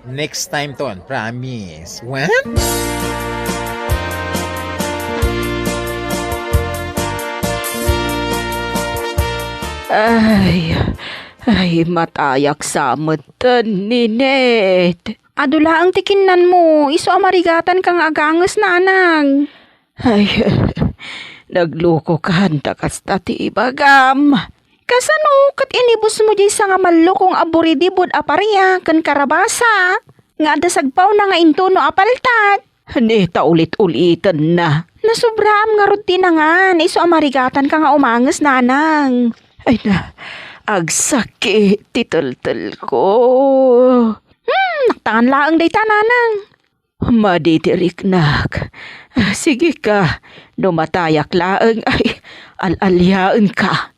Next time ton, promise. What? Ay, matayak sa matan, Ninet. Adula ang tikinan mo, iso amarigatan kang agangas nanang. Ay, nagluko ka, takas tati ibagam. Kasano, kat inibus mo di sa nga malukong aburidibod apariya, kan karabasa. Nga dasagpaw na nga intuno apaltat. Neta ulit-ulitan na. Nasubram nga rutina nga, iso amarigatan ka nga umangas nanang. Ay na, agsakit, titultul ko. Naktangan laang day tananang. Maditirik nak. Sige ka, dumatayak laang ay alalyaan ka.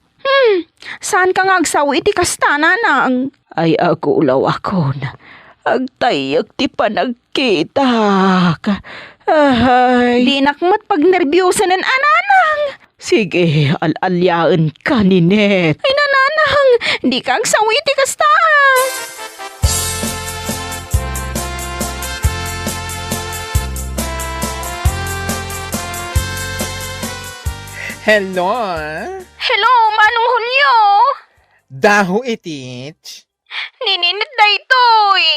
Saan ka nga agsawi iti kastananang? Ay ako ulaw ako na. Agtayak ti panagkitak. Ay, di nakmat pag nerbyusan ng ananang. Sige, alalyaan ka, Ninet. Ay, nananang, di ka agsawi ti kastaan. Hello? Hello, Manong Julio. Daho itich? Nininit da ito'y.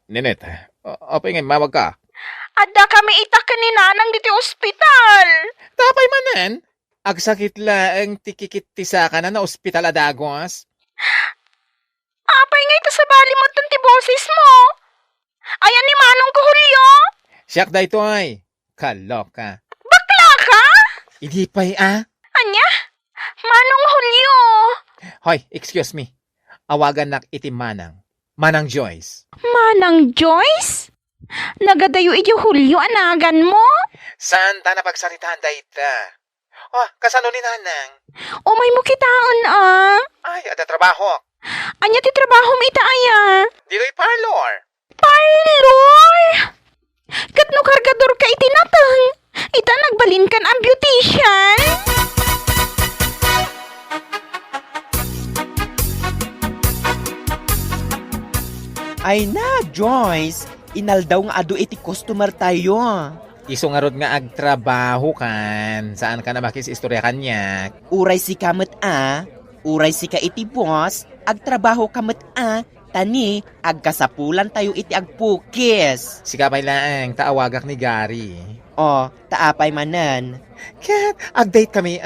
Ninet, opay nga, mawag ka. Ada kami itak ni nanang dito ospital. Tapay manan, agsakit laang tikikit tisa ka na ospital adagos. Apay nga ito sa bali mo ti boses mo. Ayan ni Manong ko, Julio. Siyak da ito ay, kaloka. Bakla ka? Hindi pa'y Anya? Manong Julio. Hoy, excuse me. Awagan nak iti Manang. Manang Joyce. Manang Joyce? Nagadayo iti Julio anagan mo? Saan ta napagsaritaan da ita? Oh, kasano ni Nanang? Umay mo kitaan Ay, ada trabaho. Anya ti trabaho mo ita aya? Dito'y parlor. Parlor? Katno kargador ka itinatang. Ita nagbalin kan ang beautician? Ay na, Joyce. Inaldaw nga ado iti customer tayo. Iso nga rod nga agtrabaho kan. Saan ka na makisistorya kanya? Uray si kamet Uray si ka iti boss. Agtrabaho kamet Tani, agkasapulan tayo iti agpukis. Sikapay laang, taawagak ni Gary. O, taapay manan. Kat, agdate kami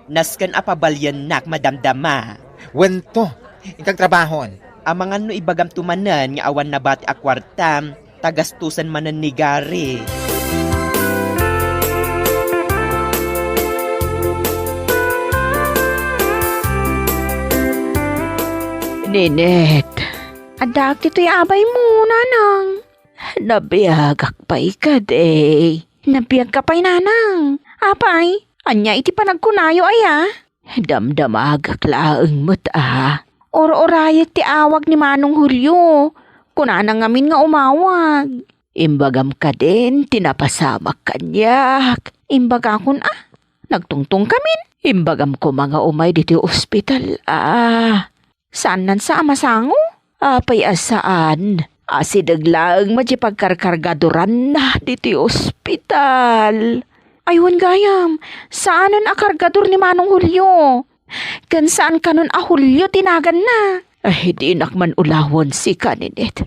Nasken apabalyan nak madamdama. Wento, ikag trabahon. Amangan no ibagam tumanan nga awan na bati akwartam, tagastusan manan ni Gary. Ninet, adak dito'y abay mo, nanang. Nabiyagak pa'y ka, day. Nabiyag ka pa'y, nanang. Apay, anya iti panagkunayo ay Damdamagak laang mo't Or-orayag ti awag ni Manong Julio. Kunana ngamin nga umawag. Imbagam ka din, tinapasamak kanyak. Imbaga kun nagtungtong kamin. Imbagam ko mga umay dito ospital Saan nan sa amasango? Apay asaan? Asidaglaang majipagkarkargadoran na dito ospital. Ayun gayam, saan ang akargador ni Manong Julio? Kan saan ka nun Julio tinagan na? Ay di nakman ulawon si kaninet.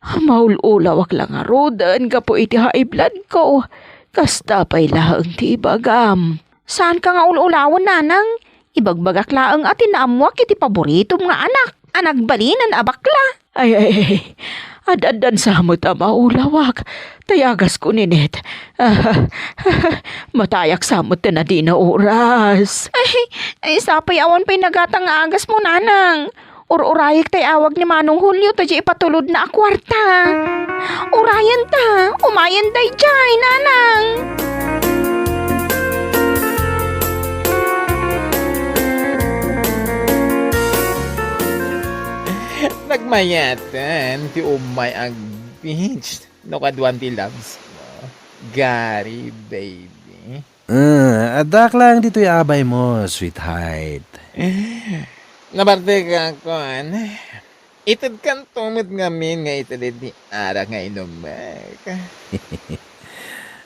Maululawak lang arodan ka po iti high blood ko. Kasta pa'y laang ti ibagam. Saan ka nga ululawon nanang? Ibagbagak laang atin na amwak iti paboritom nga anak. Anagbalinan abakla. Ay. Adadan sa mo maulawak. Tayagas ko ninet. Matayak sa mo na di na oras. Ay sapay awan pa'y nagatang agas mo nanang. Urayik tay awag ni Manong Julio tayo ipatulod na akwarta. Urayan ta, umayan day jay nanang. Nagmayatan, ti umay ang beach. No kaduan ti loves mo. Gary, baby. Adak lang dito'y abay mo, sweetheart. Nabarte ka kon. Itad kan tumod ngamin nga itadid ni Ara nga inumak.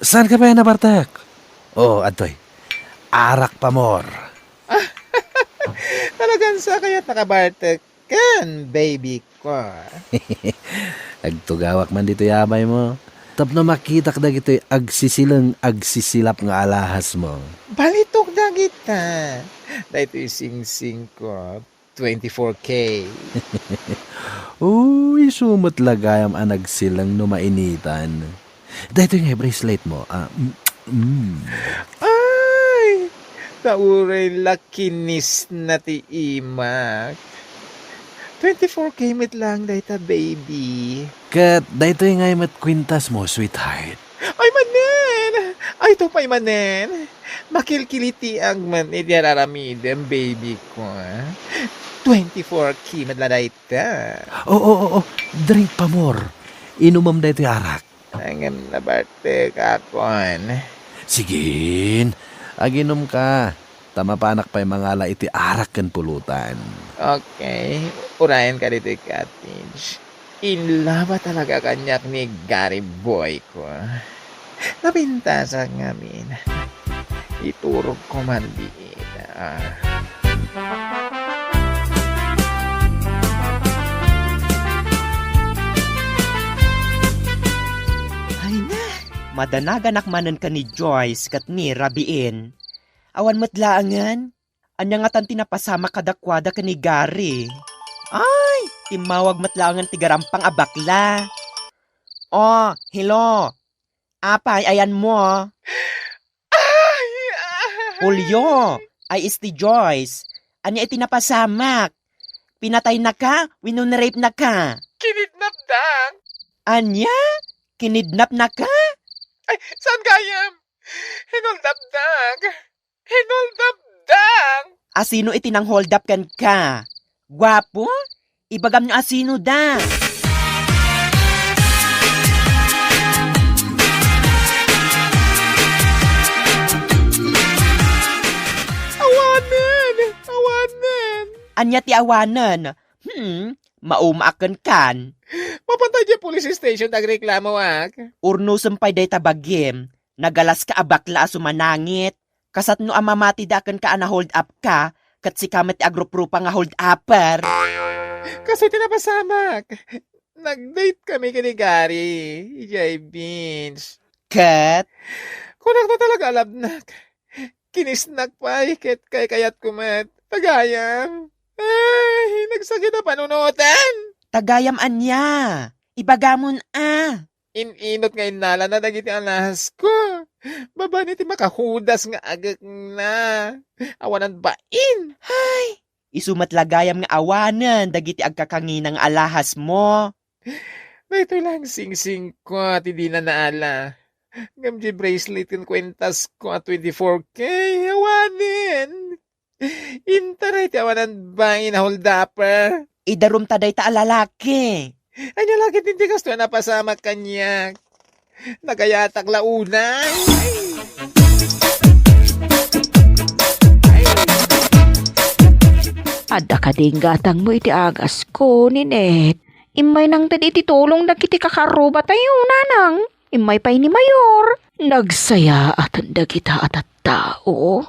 Saan ka ba yan nabartak? Oh, Adoy. Arak pa more. Talagang sa kaya nakabartek kan, baby ko. Agtugawak man dito'y abay mo. Tapno makita ka dagito'y agsisilap nga alahas mo. Balitok na kita. Dahil sing-sing ko. 24K. Uy, sumot lagayam anag silang numainitan. Dahil nga bracelet mo. Ay! Tauray lakinis na ti imak. 24K mit lang dahil ta, baby. Kat, dahil nga mat kwintas mo, sweetheart. Ay, manen! Ay, ito pa'y manen. Makilkiliti ang man idiraramidem, baby ko. 24K madladay ta. Oo. Drink pa more. Inumam dahil arak. Nangam na barte kakon. Sigin. Aginom ka. Tamapanak pa'y mangala iti arak kan pulutan. Okay. Urayan ka dito cottage. In love talaga kanyak ni Gary Boy ko. Napinta sa ngamin. Iturog ko man diit. Ay na, madanagan akmanan ka ni Joyce kat ni Rabiin. Awan matlaangan, anya nga tan tinapasama kadakwada ka ni Gary. Ay, timawag matlaangan tigarampang abakla. Oh, hello. Apay, ayan mo. Julio, ay isti Joyce. Anya itinapasamak. Pinatay na ka, winunrape na ka. Kinidnap dang. Anya? Kinidnap na ka? Ay, saan gayam? Hinoldapdag. Asino itinang hold up kan ka? Gwapo? Ibagam nyo asino da. Awanan. Anya ti awanan? Maumaakan kan. Mapantay di police station nagreklamo ak. Urno sampay day tabagim. Nagalas ka abakla sumanangit. Kasat no amamati dakan ka na hold up ka. Kat si kamet agrup-rupa nga hold upper. Kasi tinapasamak. Nag-date kami kini Gary. Ijay Beans. Kat? Kunak na talaga alabnak. Kinisnak pa kay kayat kumat. Tagayam. Ay, nagsakit na panunutan. Tagayam anya. Ibagamon Ininot nga inala na nagiti ang lahas ko. Baba niti makahudas nga agak na. Awanan bain. Ay, isumat lagayam nga awanan dagiti agkakanginang alahas mo. Ito lang sing-sing ko at hindi na naala. Gamji bracelet yung kwentas ko at 24K. Awanin! Intaray ti awanan ba inaholdapper? Idarum taday ta alalaki. Ay nalakit hindi kasto na pasama kanya. Nagayatak launay. Adda ka ding gatang mo iti agas ko, Ninette. Imay nang tadi titulong na kiti kakaruba tayo, nanang. Imay pa'y ni Mayor. Nagsaya at anda kita at tao.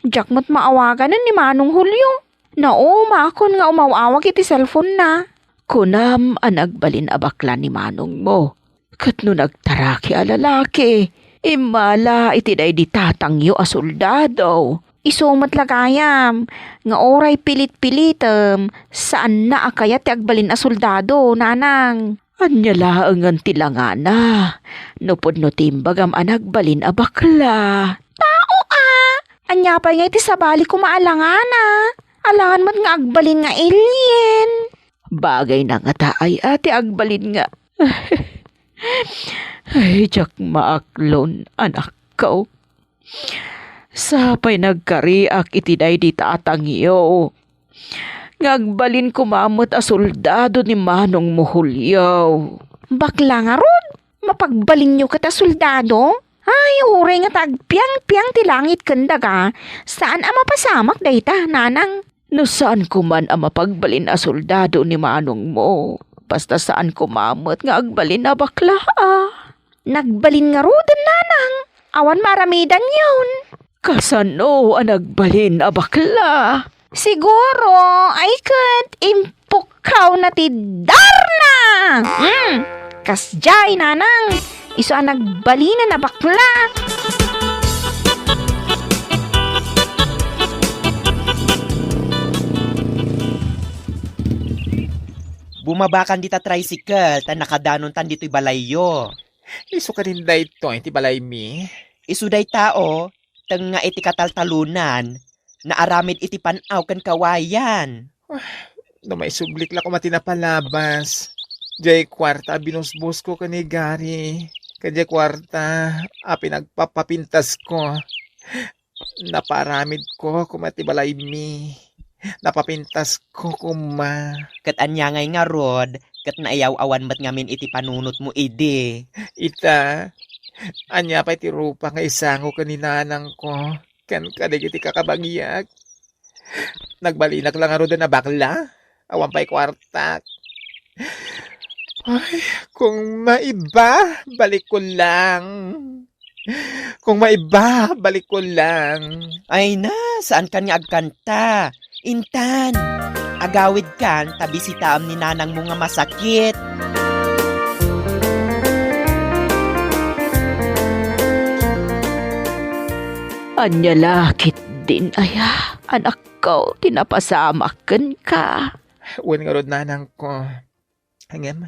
Jack mo't maawagan ni Manong Hulyo. Nao, makon nga umawawag iti cellphone na. Kunam anagbalin abakla ni Manong mo. Kat no nagtaraki a lalaki. Imala iti day di tatangyo a soldado. Isumat lagayam. Nga oray pilit-pilitem. Saan na akaya ti agbalin a soldado, nanang? Anya laangan tilangana. Nupod no timbagam anagbalin a bakla. Tao anya pa nga iti sabali ko maalangana. Alangan mo't nga agbalin nga alien. Bagay na nga taay ati agbalin nga. Ay, jak maaklon, anak ko. Sapay nagkariak iti day di tatangyo. Ngagbalin kumamot a soldado ni Manong Muhulyaw. Bakla nga ron, mapagbalin nyo kata soldado? Ay, ure nga tagpiang-piang ti langit kandaga. Saan ang mapasamak dayta, nanang? No saan kuman ang mapagbalin a soldado ni Manong mo? Basta saan kumamot nga agbalin na bakla Nagbalin nga rodan, nanang. Awan maramidan yun. Kasano ang nagbalin a bakla? Siguro, ay kat impukaw na ti Darna. Kasjay, nanang. Iso ang nagbalin na bakla. Bumabakan dita tricycle, tan nakadanon tan dito'y balayo. Iso ka rin da ito, iti balay mi. Isuday tao, tang nga iti kataltalunan, na aramid iti panaw kan kawayan. No may sublik la ko matinapalabas. Jay kwarta binusbus ko kani Gary. Kajay kwarta pinagpapapintas ko. Naparamid ko kumatibalay mi. Napapintas ko kuma. Kat anya ngay nga rod, kat naayaw-awan mat ngamin iti panunot mo ide. Ita, anya pa iti rupa nga isango kaninanang ko. Kan kadig iti kakabagyak. Nagbalinak lang nga roda na bakla. Awan pa'y kwartak. Ay, kung maiba, balik ko lang. Kung maiba, balik ko lang. Ay na, saan kan nga agkanta? Intan, agawid kan, tabi si taam ni nanang mo nga masakit. Anya lakit din aya. Anak ko, tinapasamakan ka. Uwan nga rod nanang ko. Hangem,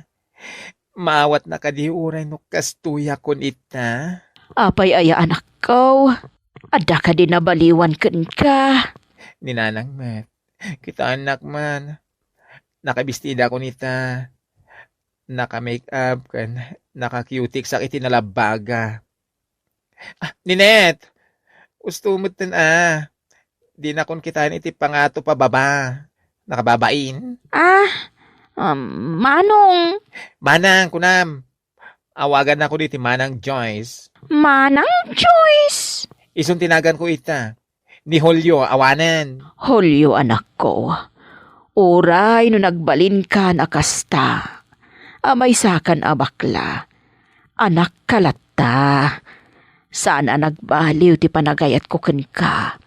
maawat na kadiuray no kastuya kon ita. Apay aya anak ko. Ada ka din nabaliwan kan ka. Ninanang met, kita anak man. Nakabistida ko nita. Naka-make up kan. Naka-cutic sa itinalabaga. Ninette! Gusto mo tan Di na kon kita iti pangato pa baba. Nakababain. Manong. Manang, kunam. Awagan na ko diti Manang Joyce. Manang Joyce? Isong tinagan ko ita. Ni Julio, awanan. Julio, anak ko. Uray no nagbalin ka nakasta. Amay sakan abakla. Anak kalata. Sana nagbaliw ti panagayat ko ken ka.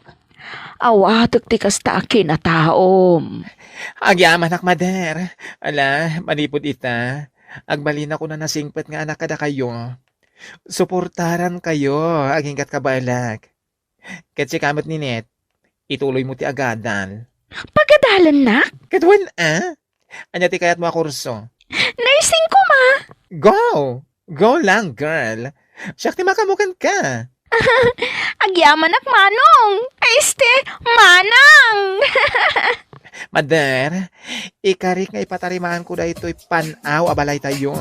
Awatek ti kasta akin a taom. Agyaman anak mader. Ala, manipod ita. Agbalin ako na nasingpet nga anak kada kayo. Suportaran kayo, aging kat kabalag. Kasi kamot ni Net, ituloy mo ti agadan. Pagadalan na? Katwan Anya ti kayat mo kurso. Nursing ko ma. Go! Go lang, girl. Siyak ti makamukan ka. Agyaman ak manong. Este, manang! Mader, ikarik nga ipatarimaan ko da ito'y panaw abalay tayo.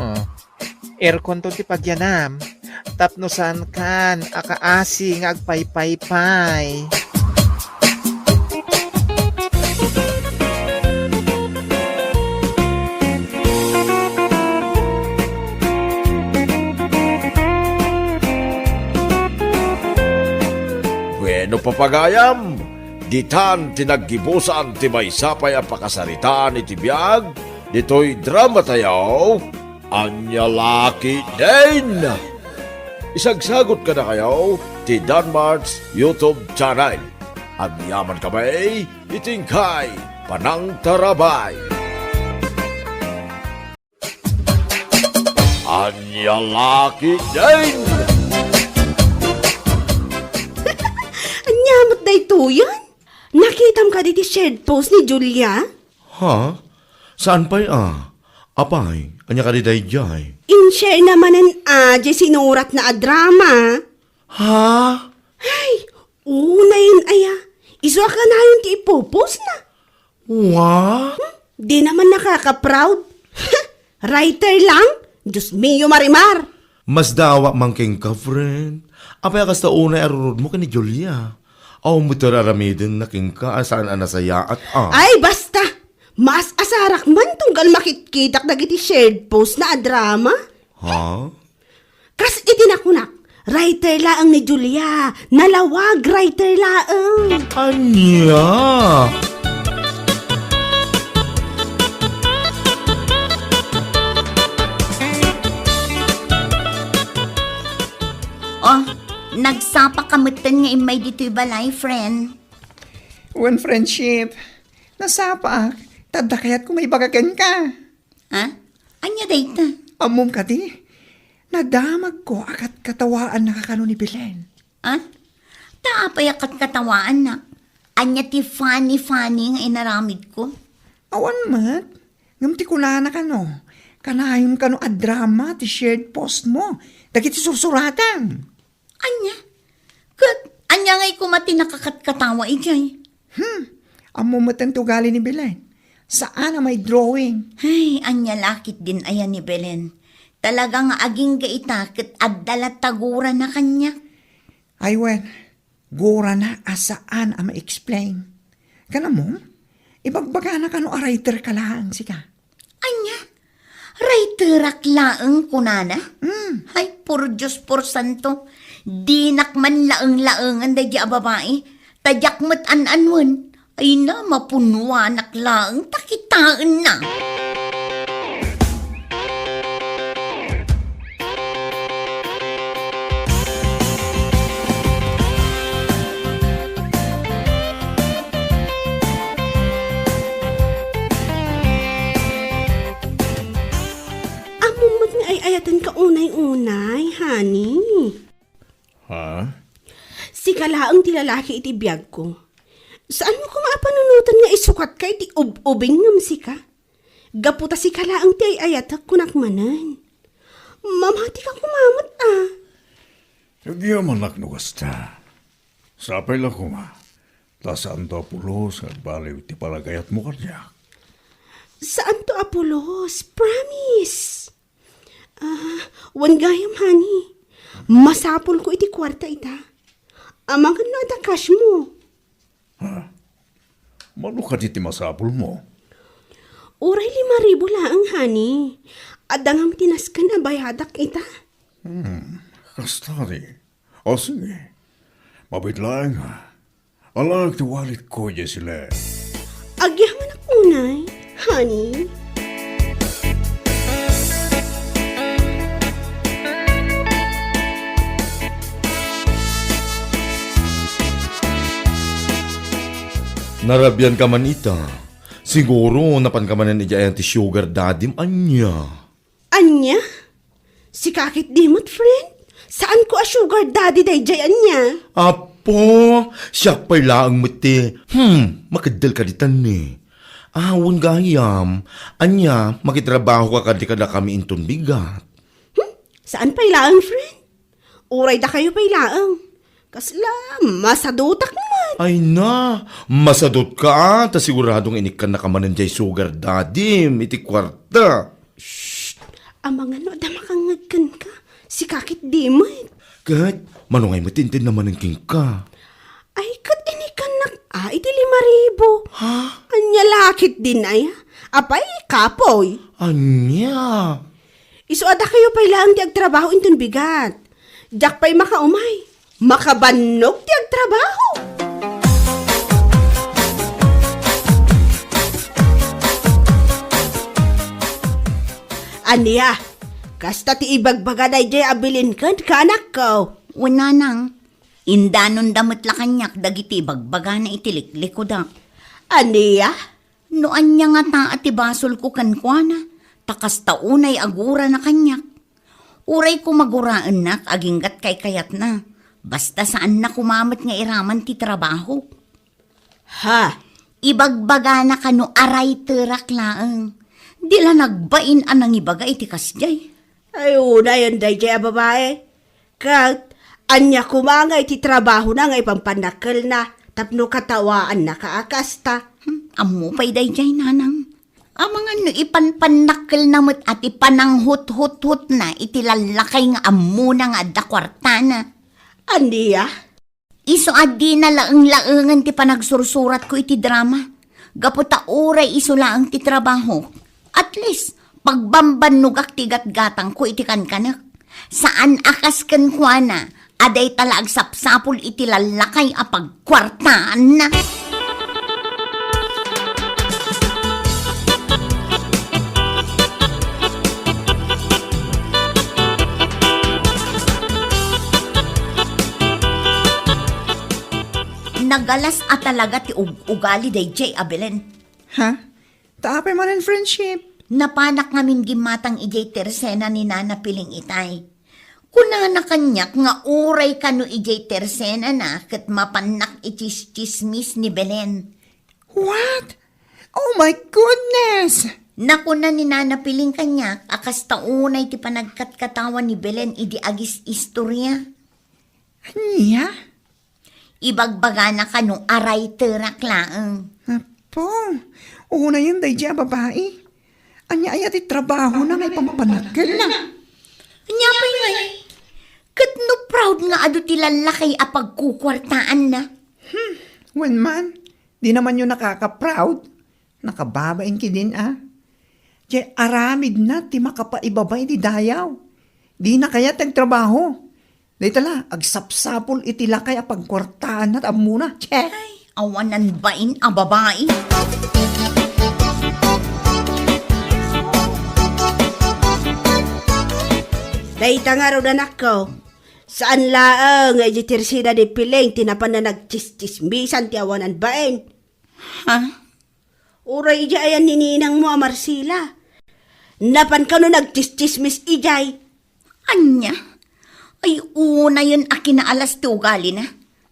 Aircon to ti pagyanam. Tapnusan kan, akaasi nga agpaypaypay. Bueno papagayam, ditan tinaggibusan ti maysapay a pakasaritaan iti biag, dito'y drama tayaw, Anya Laki din! Isagsagot ka na kayo ti Danmar's YouTube channel. Agyaman kamay, itingkay, panang tarabay. Anya Laki din! Anyamat na ito yan? Nakitam ka diti shared post ni Julia? Ha? Saan pa'y Apay, anya ka di dayjay. In-share naman ang sinurat na drama. Ha? Ay, una yun aya. Iswa ka na yun ti ipopost na. Wa? Di naman nakaka-proud. Writer lang? Diyos mio marimar. Mas dawa mangking ka, friend. Apay kasta una arurod mo ka ni Julia. Aw mo tararamidin na king ka saan anasaya at Ay, basta. Mas asarak man tunggal makitkitak dagiti shared post na drama. Ha? Kas itinakunak, writer laang ni Julia. Nalawag writer laang. Anya? Oh, nagsapa kamutan nga imay dito'y balay, friend. One friendship. Nasapa, tada kaya't kung may bagagan ka. Ha? Anya dayta? Amom ka di. Nadamag ko akat katawaan nakakano ni Belen. Ha? Taapay akat katawaan na. Anya ti funny nga inaramid ko. Awan mat. Ngam ti kulana ka no. Kanayon ka no a drama ti shared post mo. Dagiti sursuratan. Anya? Anya nga'y kumati nakakatkatawa ijay. Amom mat ang tugali ni Belen. Saan na may drawing? Ay, anya lakit din ayan ni Belen. Talagang aging gaitakit at dalatagura na kanya. Ay wen, gura na asaan ang ma-explain. Kana mo, ibagbaga na ka no a writer ka lang, sika. Anya? Writerak laeng kunana? Ay, puro Diyos por santo. Dinak man laeng-laengan da di a babae. Tadyak mat an-anwan. Ay na, mapunwanak laeng takitaan na. Amumot nga ay ayatan ka unay-unay, honey. Ha? Si kalaang ti lalaki iti biyag ko. Saan mo kumapanunutan nga isukat ka iti ubing ngam si ka? Gaputa si kalaang ti ay ayatak kunakmanan. Mamati ka kumamot Hindi manak no gasta. Sapay lang ko nga. Tasaan to Apulos at baliw ti palagayat mo karyak. Saan to Apulos? Promise. Wan gayam, honey. Masapol ko iti kwarta ita. Amangan no ata cash mo. Mano ka diti masapol mo? Uray 5,000 laang, honey. Adangam tinaskan na bayadak ita. Kastari. O sige. Mabitlaeng ha. Alang tiwalit ko dyan sila. Agyaman ako, unay, honey. Narabyan ka man ita. Siguro napan ka man ni Jayan ti sugar daddy anya. Anya? Si kakit dimot, friend? Saan ko a sugar daddy day jay anya? Apo, siya pa'y laang mati. Makadal ka ditan ni. Awon gayam. Anya, makitrabaho ka kadi kada kami inton bigat. Saan pa'y laang, friend? Uray da kayo pa'y laang. Kasla, masadutak man. Ay na, masadot ka, ta siguradong inikan na ka manan jay sugar daddy, iti kwarta. Amang ano, damakangagkan ka. Si kakit di mo. Kat, manungay matintin naman ang king ka. Ay, kat inikan na, iti 5,000. Ha? Anya lakit din ay, apay, kapoy. Anya? Iso ada kayo pa'y lang di agtrabaho intun bigat. Diyak pa'y makaumay. Makabanog di agtrabaho. Aniya, kasta ti ibagbaga na jay abilin kan kanak ko. Wala nang. Indanon damot la kanyak dagiti bagbaga na itilikliko da. Aniya? Noan niya nga ta at ibasol ko kankwana. Takas taunay agura na kanyak. Uray ko maguraan nak aginggat kay kayat na. Basta saan na kumamat nga iraman ti trabaho. Ha? Ibagbaga na kano aray terak laeng. Dila nagbain anang ibaga iti kasjay. Ay, una yun day jay babae. Kat, anya kumanga iti trabaho na nga ipampanakal na. Tapno katawaan na kaakasta. Amo pa'y day jay nanang. Amang ano ipanpanakal namot at ipananghut-hut-hut na iti lalakay nga amo na nga adda kwartana. Aniya? Iso adi na laeng-laengan ti panagsursurat ko iti drama. Gaputa oray iso laeng ti trabaho. At least, pagbamban nugak ti gatgatang ko iti kankanak. Saan akas kankwana, aday talaag sapsapul iti lalakay apagkwartaan na. Nagalas at talaga ti ugali day Jay Abelen. Ha? Taapay man ang friendship. Napanak ngamin gimatang ijay tersena ni Nana Piling Itay. Kunana kanyak nga uray kano ijay tersena na kat mapanak itis-chismis ni Belen. What? Oh my goodness! Nakuna ni Nana Piling kanyak akas taunay ti panagkatkatawan ni Belen idi agis istorya. Anya? Ibagbaga na kanong aray terak laeng. Po, una yun day dya babae. Anya ayat trabaho na ngay pampanakal na. Anya pa yun. Kat no proud nga ado ti lalakay apagkukwartaan na. When man, di naman yun nakaka-proud. Nakababain ki din Dya aramid na ti makapaibabay di dayaw. Di na kaya tagtrabaho. Di tala, agsapsapol iti lakay apagkwartaan at amuna. Ay, awanan bain a babae. Dahita nga ro anak ko. Saan laang nga ijitirsida di piling tinapan na nagchis-chismisan ti awanan bain. Ha? Uray ija ayan nininang mo Marcila. Napan ka no nagchis-chismis ijay. Anya? Ay, una yun akinaalas ti ugali na.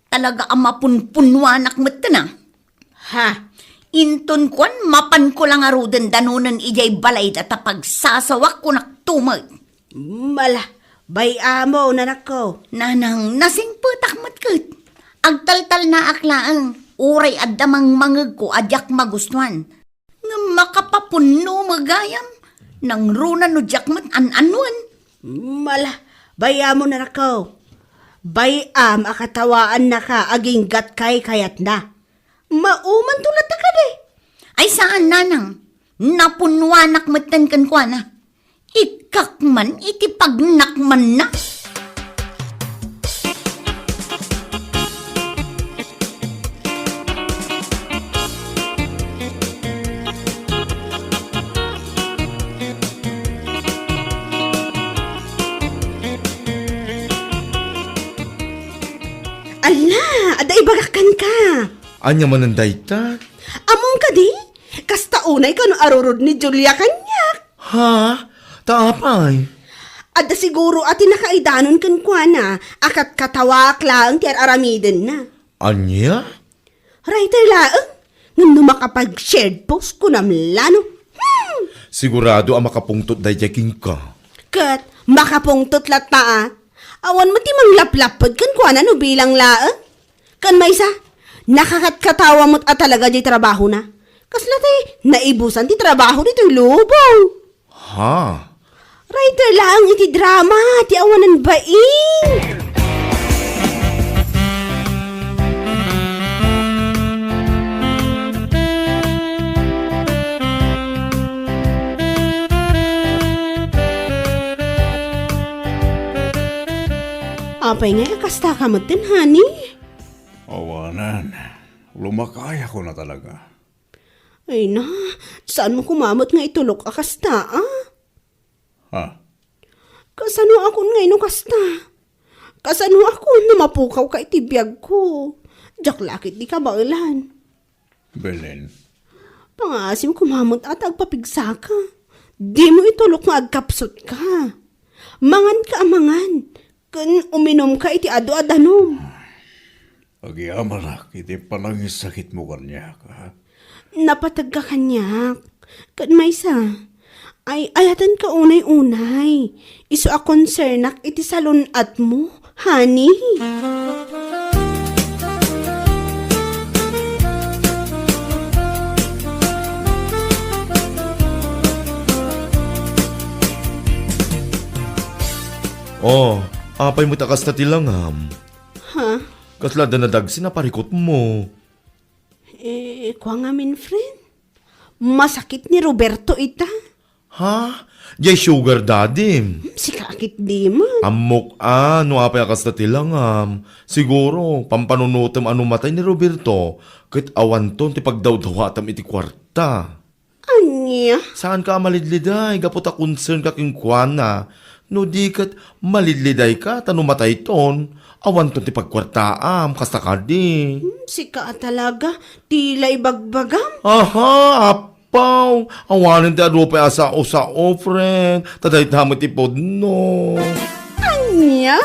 Talaga ang mapunpunwanak mo na. Ha? Inton kwan, mapan ko lang arudan danunan ijay balay da tapagsasawak ko naktumag. Mala, bay amo nanak ko. Nanang, nasing putak matkut. Agtaltal na aklaang, uray addamang mangag ko adyak magustuhan. Nga makapapuno magayam, nang runa no jak mat an-anuan. Mala, bayam mo na nako. Bayam akatawaan na ka aging gat kay kayat na. Mauman tulat ka de. Ay saan nanang? Napunwanak matan kan kwa na. Ikakman iti pagnakman na. Ala, ada ibagakan ka. Anya man ang dayta? Among ka di? Kasta unay ka no arurod ni Julia kanyak. Ha? Taapay? Ada siguro ati nakaidanon kan kwa na, akat katawak lang ti aramiden na. Anya? Writer laang, nga makapag-shared post ko namlano. Sigurado ang makapungtot day king ka. Kat, makapungtot lat na Awan mo ti manglaplapod kan kuha na no bilang laan. Kan maysa, nakakatkatawa mo't at talaga di trabaho na. Kasla tay, naibusan ti trabaho dito yung lubaw. Ha? Writer lang iti drama, ti awanan baing. Apay nga, kasta ka mo din, honey. Awanan. Lumakaya ko na talaga. Ay na, saan mo kumamot nga itulok akasta, ah? Ha? Kasano ako ngayon kasta? Kasano ako na mapukaw ka itibiyag ko? Diyak lakit di ka bailan. Belen. Pangasim kumamot at agpapigsa ka. Di mo itulok nga agkapsot ka. Mangan ka amangan. Kan uminom ka iti ado-adanom. Agiamanak, iti panangis sakit mo kanya ka. Napatag ka kanyak. Kan maysa. Ay ayatan ka unay-unay. Iso a konsernak iti salunat mo, honey. Oh, apay mo takas na tilangham. Ha? Kasla na sinaparikot mo. Kwa nga min friend. Masakit ni Roberto ita. Ha? Jay sugar daddy. Si kakit di man. Amok no apay akas na tilangham. Siguro, pampanunutam ano matay ni Roberto. Kahit awan ton ti pagdawdawatam iti kwarta. Anya? Saan ka malidliday? Gapot a concern ka king kwana. No di kat malidliday ka, tanumatay ton. Awan ton ti pagkwartaam, kasta ka di. Si ka talaga, tila ibagbagam. Aha, apaw. Awanin ti adope asa o sa friend. Taday tamo ti pod no. Anya?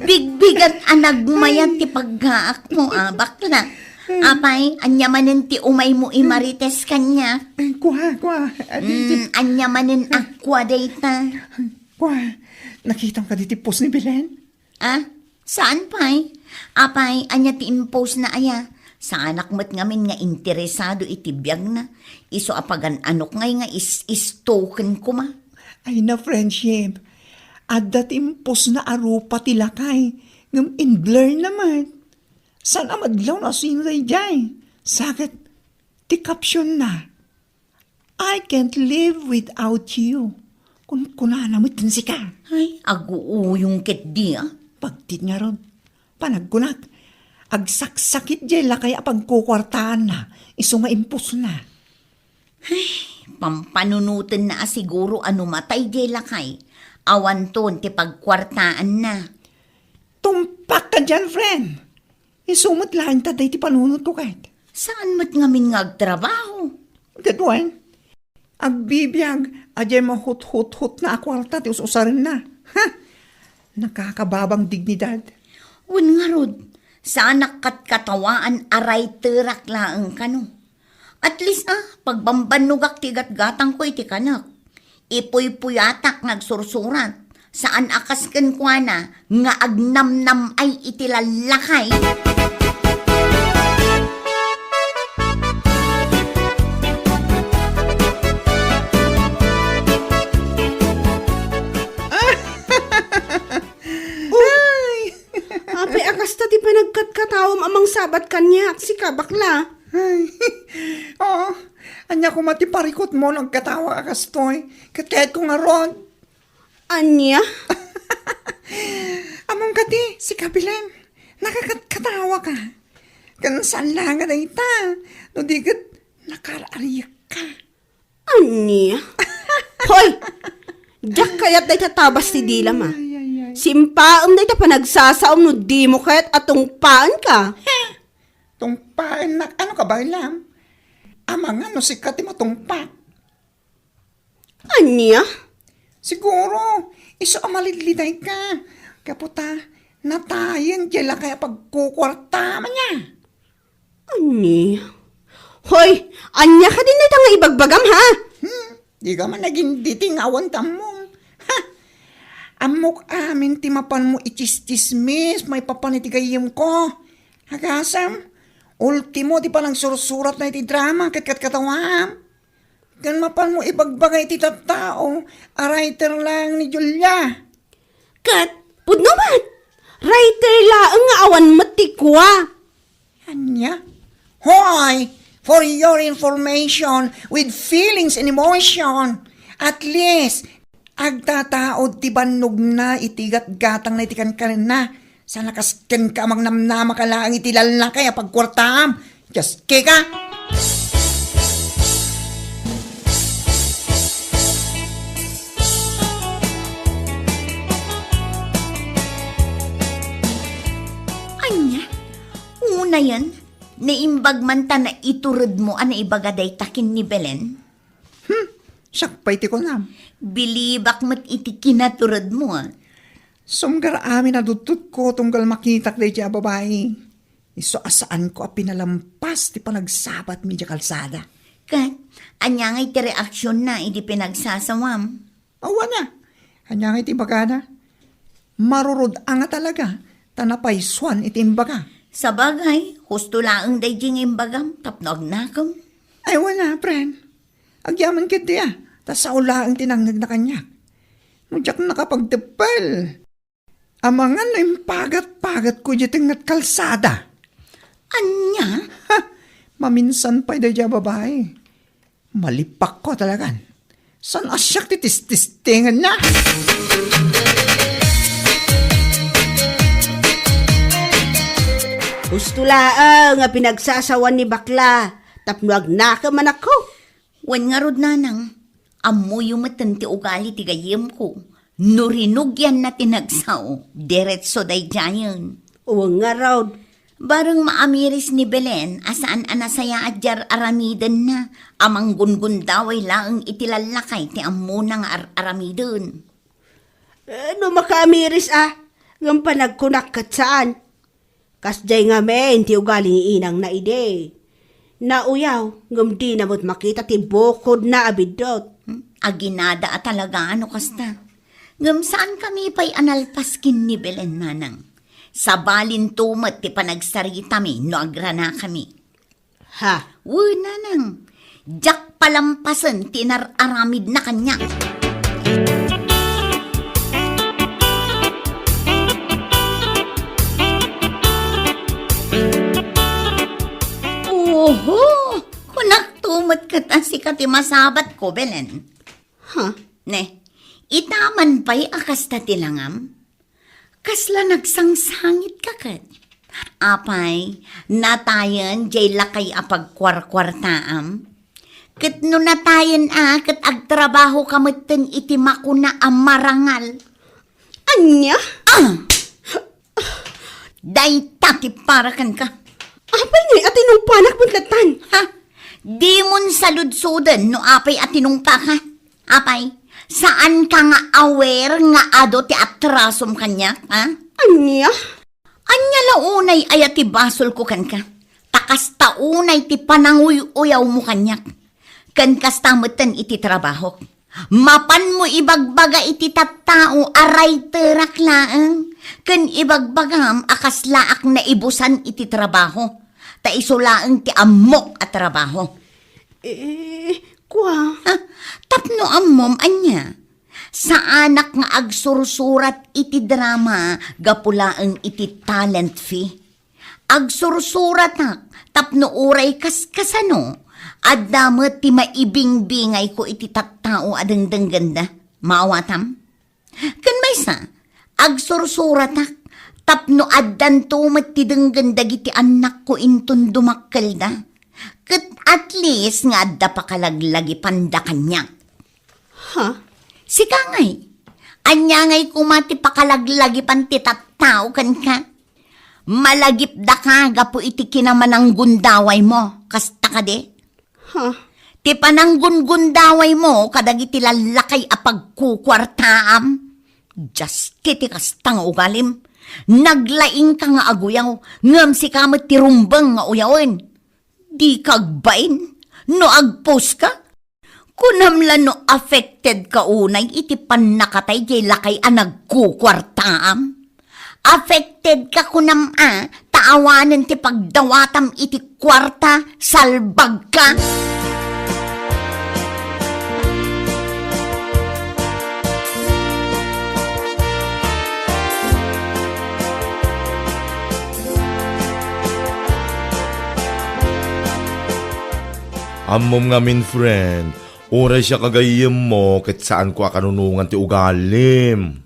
Bigbigan anagmayan ti paggaak mo, bakla. Apay, anyamanin ti umay mo imarites kanya. Kuha. Anyamanin akwa dayta. Kuha, nakita ka di tipos ni Belen? Ah, saan pay? Apay, anya ti impose na aya. Sa anak mo't ngamin nga interesado itibiyag na. Iso apagan anok ngay nga is-token ko ma. Ay na friendship. At impos na arupa tilakay. Ngam in blur naman. San amadlaw na sinray jay. Sakit, ti caption na. I can't live without you. Kung kunanamit si ka. Ay, aguuyong ket di Pagtit nga ron. Panagkunak. Agsaksakit jay lakay apagkukwartaan na. Iso nga impos na. Ay, pampanunutin na asiguro ano matay jay lakay. Awan ton ti pagkwartaan na. Tumpak ka dyan, friend. Isumot lang taday ti panunod ko kahit. Saan mo't ngamin nga agtrabaho? Gadwan, agbibiyag, ajay mahut-hut-hut na akwarta, ti usarin na. Ha? Nakakababang dignidad. Un nga rod, saan katawaan aray terak laang kano. At least pagbambanugak ti gatgatang ko iti kanak. Ipuy-puyatak nagsursurat. Saan akas ken kuana nga agnamnam ay itilalakay. Apay akasta ti panagkatkatawam amang sabat kanyak, si kabakla. Ay, oo. Anya ko matiparikot mo nagkatawa akastoy. Kahit ko nga ron. Anya? Among kati, si Kabilen. Nakakatawa ka. Kansan lang nga na ita. No di kat nakarariyak ka. Anya? Hoy! Diyak kayat day tatabas ti Dilam Simpaam day ta panagsasaom no di mo kayat atong paan ka. Tungpain na, ano ka ba ilam? Amang ano si Kati mo tungpa. Anya? Siguro, iso amaliliday ka. Kaputa, natayan dyan kaya pagkukwarta man niya. Ani? Hoy, anya ka din na nga ibagbagam ha? Di ka man naging ditingawan tamong. Ha! Amok amin timapan mo ichis-chismis, may papanitigayim ko. Hagasam, ultimo di pa lang sursurat na iti drama kat katawam. Kan mapan mo ibagbagay iti tattao, a writer lang ni Julia. Kat, pudno man. Writer laang nga awan matikwa. Anya? Hoy! For your information, with feelings and emotion, at least, agtataod ti bannog na itigat gatang na itikan ka na. Sana kasken ka magnamnama ka lang itilal na kaya pagkwartam. Just kika. Anya, una yan, naimbag man ta na iturod mo na ibagaday takin ni Belen. Sakpay ti ko nam. Bilibak mat iti kinaturod mo. Sumgar amin na dutut ko tunggal makitak day siya babae. Iso asaan ko a pinalampas ti panagsabat mi di kalsada. Kat, anya nga iti reaksyon na iti pinagsasawam. Awa na. Anya nga iti bagana. Marurod nga talaga. Tanapay swan iti imbaga. Sa bagay, husto laang day jing imbagam, tapnog nakam. Ay wala, friend. Agyaman kiti tas sa ulaang tinangnag na kanya. Mudyak nakapagtepal. Amangan na yung pagat-pagat ko dyan at kalsada. Anya? Ha, maminsan pa dyan babae. Malipak ko talagan. San asyak titis-tistingan na? Gusto laang nga pinagsasawan ni bakla. Tapnuag na ka man ako. Wan nga rod nanang, amoy yung matanti ugali ti gayem ko. Nurinog yan na tinagsaw, diretso day jayon. Uwang nga raw. Barang maamiris ni Belen, asaan anasaya adjar aramiden na, amang gungundaway laang itilalakay ti amo na nga aramiden. No makaamiris ngam panagkunak kat saan. Kasjay nga men, ti ugali ni inang na ide. Nauyaw, ngam di namot makita ti bukod na abidot. Aginada at talaga ano kasta. Ngam saan kami pa'y analpaskin ni Belen nanang. Sa balin tumat ti panagsarita mi no agrana kami. Ha? Wala nang. Jak palampasan tinararamid na kanya. Oho! Kunak tumat ka si kati masabat ko, Belen. Ha? Ne, itaman pa'y akas ta tilangam. Kasla nagsangsangit ka kat. Apay, natayan jay lakay apagkwarkwartaam. Kat no natayan kat agtrabaho kamatan iti makuna ang marangal. Anya? Day tati parakan ka. Apay ngay atinong panak buntlatan. Ha? Di mon saludsudan no apay atinong pa ka. Apay, saan ka nga aware nga ado ti atrasom kanya, ha? Anya? Anya launay ay ati basol ko kan ka. Takas taunay ti pananguy-uyaw mo kanyak. Kan kastamatan iti trabaho. Mapan mo ibagbaga iti tattao aray terak laang. Kan ibagbagam akas laak na ibusan iti trabaho. Ta isulaang ti amok at trabaho. Kwa? Tapno ammom anya. Sa anak nga agsursurat iti drama, gapulaang iti talent fee. Agsursurat tapno uray kasano, at damat ti maibingbingay ko iti tattao adengdeng ganda, maawatam. Kan may sa, agsursurat tapno addan tumat ti denggan dagiti anak ko inton dumakkel da. Kat at least nga adda pakalaglagi panda kanya. Ha? Si kangay, anya ngay kumati pakalaglagi panti tattao kan ka. Malagip da ka gapo iti kinaman ang gundaway mo, kasta ka de. Ha? Ti pananggun-gundaway mo, kadagiti lalakay a pagkukwartaam. Just titi kastang ugalim. Naglaing ka nga aguyaw, ngam si kamot ti rumbang nga uyawin. Di kagbain, no agpos ka. Kunamla no affected ka unay, iti panakatay jay lakay a nagkukwartaam. Affected ka kunam taawanan ti pagdawatam iti kwarta, salbag ka. Amom nga min friend, oray siya kagayem mo ket saan ko akanunungan ti ugalim.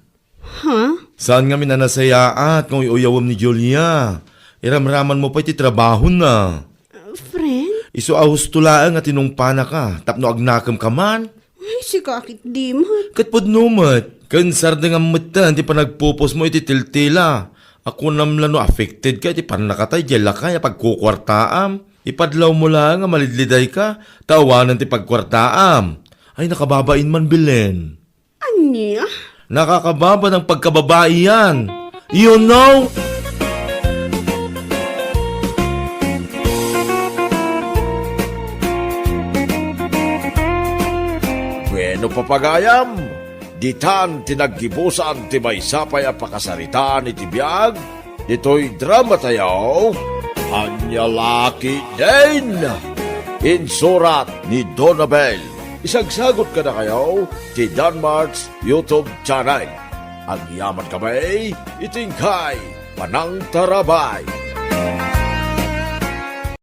Saan nga min anasayaat kung iuyawam ni Julia? Iramraman mo pa iti trabaho na. Friend? Iso ahustulaang at tinungpana ka, tapno agnakam ka man. Ay, si kakit di mo. Kat podnumat, kansar nga matan ti panagpupos mo iti tiltila. Ako namlano affected ka iti panakatay jela kaya pagkukwartaam. Ipadlaw mo lang nga malidliday ka, tawanan ti pagkwartaam. Ay nakababain man Belen. Anya? Nakakababa ng pagkababae yan. You know? Bueno papagayam, ditan tinaggibusan ti maysapay a pakasarita ni tibiyag, dito'y drama tayaw, Anyalaki din! Insurat ni Donabel. Isagsagot ka na kayo ti Danmarks YouTube channel. Ang yaman kamay, itingkay, panang tarabay.